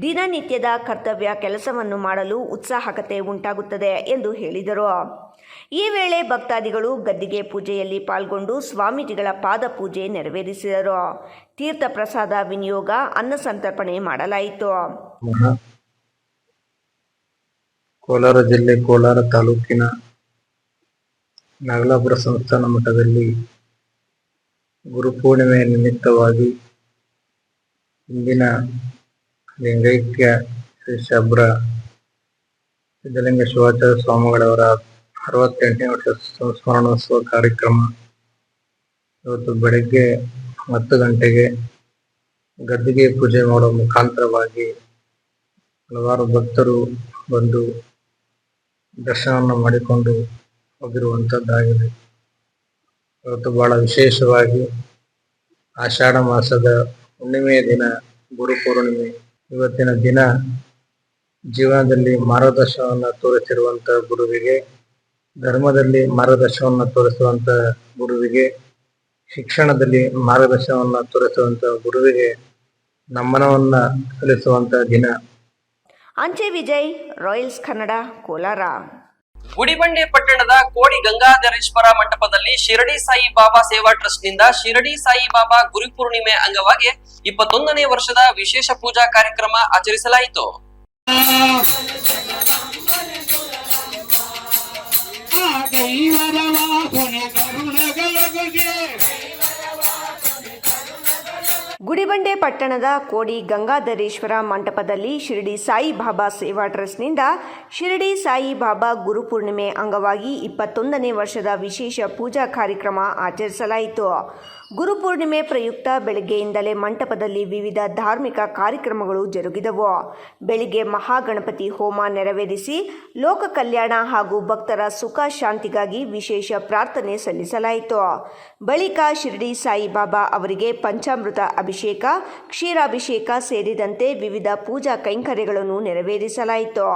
S2: ದಿನನಿತ್ಯದ ಕರ್ತವ್ಯ ಕೆಲಸವನ್ನು ಮಾಡಲು ಉತ್ಸಾಹಕತೆ ಉಂಟಾಗುತ್ತದೆ ಎಂದು ಹೇಳಿದರು. ಈ ವೇಳೆ ಭಕ್ತಾದಿಗಳು ಗದ್ದಿಗೆ ಪೂಜೆಯಲ್ಲಿ ಪಾಲ್ಗೊಂಡು ಸ್ವಾಮೀಜಿಗಳ ಪಾದ ಪೂಜೆ ನೆರವೇರಿಸಿದರು. ತೀರ್ಥ ಪ್ರಸಾದ ವಿನಿಯೋಗ, ಅನ್ನ ಸಂತರ್ಪಣೆ ಮಾಡಲಾಯಿತು.
S4: ಕೋಲಾರ ಜಿಲ್ಲೆ ಕೋಲಾರ ತಾಲೂಕಿನ ನಾಗಲಾಪುರ ಸಂಸ್ಥಾನ ಮಠದಲ್ಲಿ ಗುರುಪೂರ್ಣಿಮೆಯ ನಿಮಿತ್ತವಾಗಿ ಇಂದಿನ ಲಿಂಗೈಕ್ಯ ಶ್ರೀ ಶಬ್ರ ಸಿದ್ಧಲಿಂಗ ಶಿವಾಚಾರ್ಯ ಸ್ವಾಮಿಗಳವರ 68ನೇ ವರ್ಷ ಸಂಸ್ಮರಣೋತ್ಸವ ಕಾರ್ಯಕ್ರಮ ಇವತ್ತು ಬೆಳಗ್ಗೆ 10 ಗಂಟೆಗೆ ಗದ್ದಿಗೆ ಪೂಜೆ ಮಾಡುವ ಮುಖಾಂತರವಾಗಿ ಹಲವಾರು ಭಕ್ತರು ಬಂದು ದರ್ಶನವನ್ನು ಮಾಡಿಕೊಂಡು ಹೋಗಿರುವಂಥದ್ದಾಗಿದೆ. ಇವತ್ತು ಬಹಳ ವಿಶೇಷವಾಗಿ ಆಷಾಢ ಮಾಸದ ಹುಣ್ಣಿಮೆಯ ದಿನ ಗುರುಪೂರ್ಣಿಮೆ. ಇವತ್ತಿನ ದಿನ ಜೀವನದಲ್ಲಿ ಮಾರ್ಗದರ್ಶನವನ್ನು ತೋರಿಸಿರುವಂಥ ಗುರುವಿಗೆ, ಧರ್ಮದಲ್ಲಿ ಮಾರ್ಗದರ್ಶನವನ್ನು ತೋರಿಸುವಂಥ ಗುರುವಿಗೆ, ಶಿಕ್ಷಣದಲ್ಲಿ ಮಾರ್ಗದರ್ಶನವನ್ನು ತೋರಿಸುವಂಥ ಗುರುವಿಗೆ ನಮನವನ್ನು ಸಲ್ಲಿಸುವಂಥ ದಿನ.
S2: ಅಂಚೆ ವಿಜಯ್, ರಾಯಲ್ಸ್ ಕನ್ನಡ, ಕೋಲಾರ.
S1: ಗುಡಿಬಂಡೆ ಪಟ್ಟಣದ ಕೋಡಿ ಗಂಗಾಧರೇಶ್ವರ ಮಂಟಪದಲ್ಲಿ ಶಿರಡಿ ಸಾಯಿ ಬಾಬಾ ಸೇವಾ ಟ್ರಸ್ಟ್ ನಿಂದ ಶಿರಡಿ ಸಾಯಿ ಬಾಬಾ ಗುರುಪೂರ್ಣಿಮೆ ಅಂಗವಾಗಿ 21ನೇ ವರ್ಷದ ವಿಶೇಷ ಪೂಜಾ ಕಾರ್ಯಕ್ರಮ ಆಚರಿಸಲಾಯಿತು.
S2: ಗುಡಿಬಂಡೆ ಪಟ್ಟಣದ ಕೋಡಿ ಗಂಗಾಧರೇಶ್ವರ ಮಂಟಪದಲ್ಲಿ ಶಿರಡಿ ಸಾಯಿ ಬಾಬಾ ಸೇವಾ ಟ್ರಸ್ಟ್ನಿಂದ ಶಿರಡಿ ಸಾಯಿ ಬಾಬಾ ಗುರುಪೂರ್ಣಿಮೆ ಅಂಗವಾಗಿ 21ನೇ ವರ್ಷದ ವಿಶೇಷ ಪೂಜಾ ಕಾರ್ಯಕ್ರಮ ಆಚರಿಸಲಾಯಿತು. ಗುರುಪೂರ್ಣಿಮೆ ಪ್ರಯುಕ್ತ ಬೆಳಗ್ಗೆಯಿಂದಲೇ ಮಂಟಪದಲ್ಲಿ ವಿವಿಧ ಧಾರ್ಮಿಕ ಕಾರ್ಯಕ್ರಮಗಳು ಜರುಗಿದವು. ಬೆಳಿಗ್ಗೆ ಮಹಾಗಣಪತಿ ಹೋಮ ನೆರವೇರಿಸಿ ಲೋಕ ಕಲ್ಯಾಣ ಹಾಗೂ ಭಕ್ತರ ಸುಖ ಶಾಂತಿಗಾಗಿ ವಿಶೇಷ ಪ್ರಾರ್ಥನೆ ಸಲ್ಲಿಸಲಾಯಿತು. ಬಳಿಕ ಶಿರಡಿ ಸಾಯಿಬಾಬಾ ಅವರಿಗೆ ಪಂಚಾಮೃತ ಅಭಿಷೇಕ, ಕ್ಷೀರಾಭಿಷೇಕ ಸೇರಿದಂತೆ ವಿವಿಧ ಪೂಜಾ ಕೈಂಕರ್ಯಗಳನ್ನು ನೆರವೇರಿಸಲಾಯಿತು.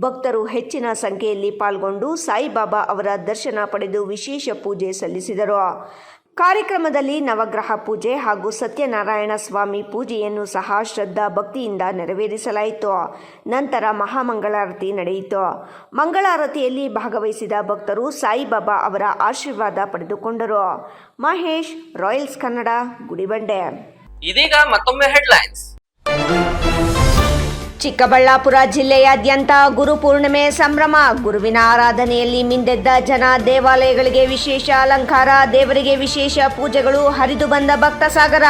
S2: ಭಕ್ತರು ಹೆಚ್ಚಿನ ಸಂಖ್ಯೆಯಲ್ಲಿ ಪಾಲ್ಗೊಂಡು ಸಾಯಿಬಾಬಾ ಅವರ ದರ್ಶನ ಪಡೆದು ವಿಶೇಷ ಪೂಜೆ ಸಲ್ಲಿಸಿದರು. ಕಾರ್ಯಕ್ರಮದಲ್ಲಿ ನವಗ್ರಹ ಪೂಜೆ ಹಾಗೂ ಸತ್ಯನಾರಾಯಣ ಸ್ವಾಮಿ ಪೂಜೆಯನ್ನು ಸಹ ಶ್ರದ್ಧಾ ಭಕ್ತಿಯಿಂದ ನೆರವೇರಿಸಲಾಯಿತು. ನಂತರ ಮಹಾಮಂಗಳಾರತಿ ನಡೆಯಿತು. ಮಂಗಳಾರತಿಯಲ್ಲಿ ಭಾಗವಹಿಸಿದ ಭಕ್ತರು ಸಾಯಿಬಾಬಾ ಅವರ ಆಶೀರ್ವಾದ ಪಡೆದುಕೊಂಡರು. ಮಹೇಶ್, ರಾಯಲ್ಸ್ ಕನ್ನಡ, ಗುಡಿಬಂಡೆ.
S1: ಇದೀಗ ಮತ್ತೊಮ್ಮೆ ಹೆಡ್ಲೈನ್ಸ್.
S2: ಚಿಕ್ಕಬಳ್ಳಾಪುರ ಜಿಲ್ಲೆಯಾದ್ಯಂತ ಗುರುಪೂರ್ಣಿಮೆ ಸಂಭ್ರಮ. ಗುರುವಿನ ಆರಾಧನೆಯಲ್ಲಿ ಮಿಂದೆದ್ದ ಜನ. ದೇವಾಲಯಗಳಿಗೆ ವಿಶೇಷ ಅಲಂಕಾರ, ದೇವರಿಗೆ ವಿಶೇಷ ಪೂಜೆಗಳು, ಹರಿದು ಬಂದ ಭಕ್ತ ಸಾಗರ.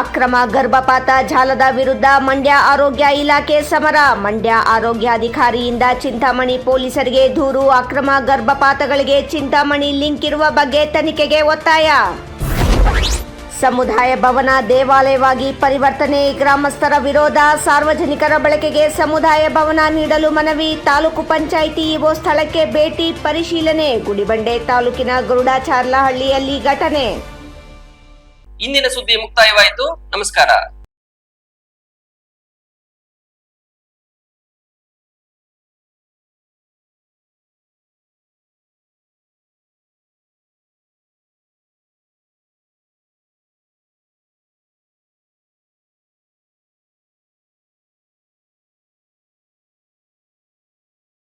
S2: ಅಕ್ರಮ ಗರ್ಭಪಾತ ಜಾಲದ ವಿರುದ್ಧ ಮಂಡ್ಯ ಆರೋಗ್ಯ ಇಲಾಖೆ ಸಮರ. ಮಂಡ್ಯ ಆರೋಗ್ಯಾಧಿಕಾರಿಯಿಂದ ಚಿಂತಾಮಣಿ ಪೊಲೀಸರಿಗೆ ದೂರು. ಅಕ್ರಮ ಗರ್ಭಪಾತಗಳಿಗೆ ಚಿಂತಾಮಣಿ ಲಿಂಕ್ ಇರುವ ಬಗ್ಗೆ ತನಿಖೆಗೆ ಒತ್ತಾಯ. ಸಮುದಾಯ ಭವನ ದೇವಾಲಯವಾಗಿ ಪರಿವರ್ತನೆ. ಗ್ರಾಮಸ್ಥರ ವಿರೋಧ. ಸಾರ್ವಜನಿಕರ ಬಳಕೆಗೆ ಸಮುದಾಯ ಭವನ ನೀಡಲು ಮನವಿ. ತಾಲೂಕು ಪಂಚಾಯಿತಿ ಇಒ ಸ್ಥಳಕ್ಕೆ ಭೇಟಿ ಪರಿಶೀಲನೆ. ಗುಡಿಬಂಡೆ ತಾಲೂಕಿನ ಗರುಡಾಚಾರ್ಲಹಳ್ಳಿಯಲ್ಲಿ ಘಟನೆ.
S1: ಇಂದಿನ ಸುದ್ದಿ ಮುಕ್ತಾಯವಾಯಿತು. ನಮಸ್ಕಾರ.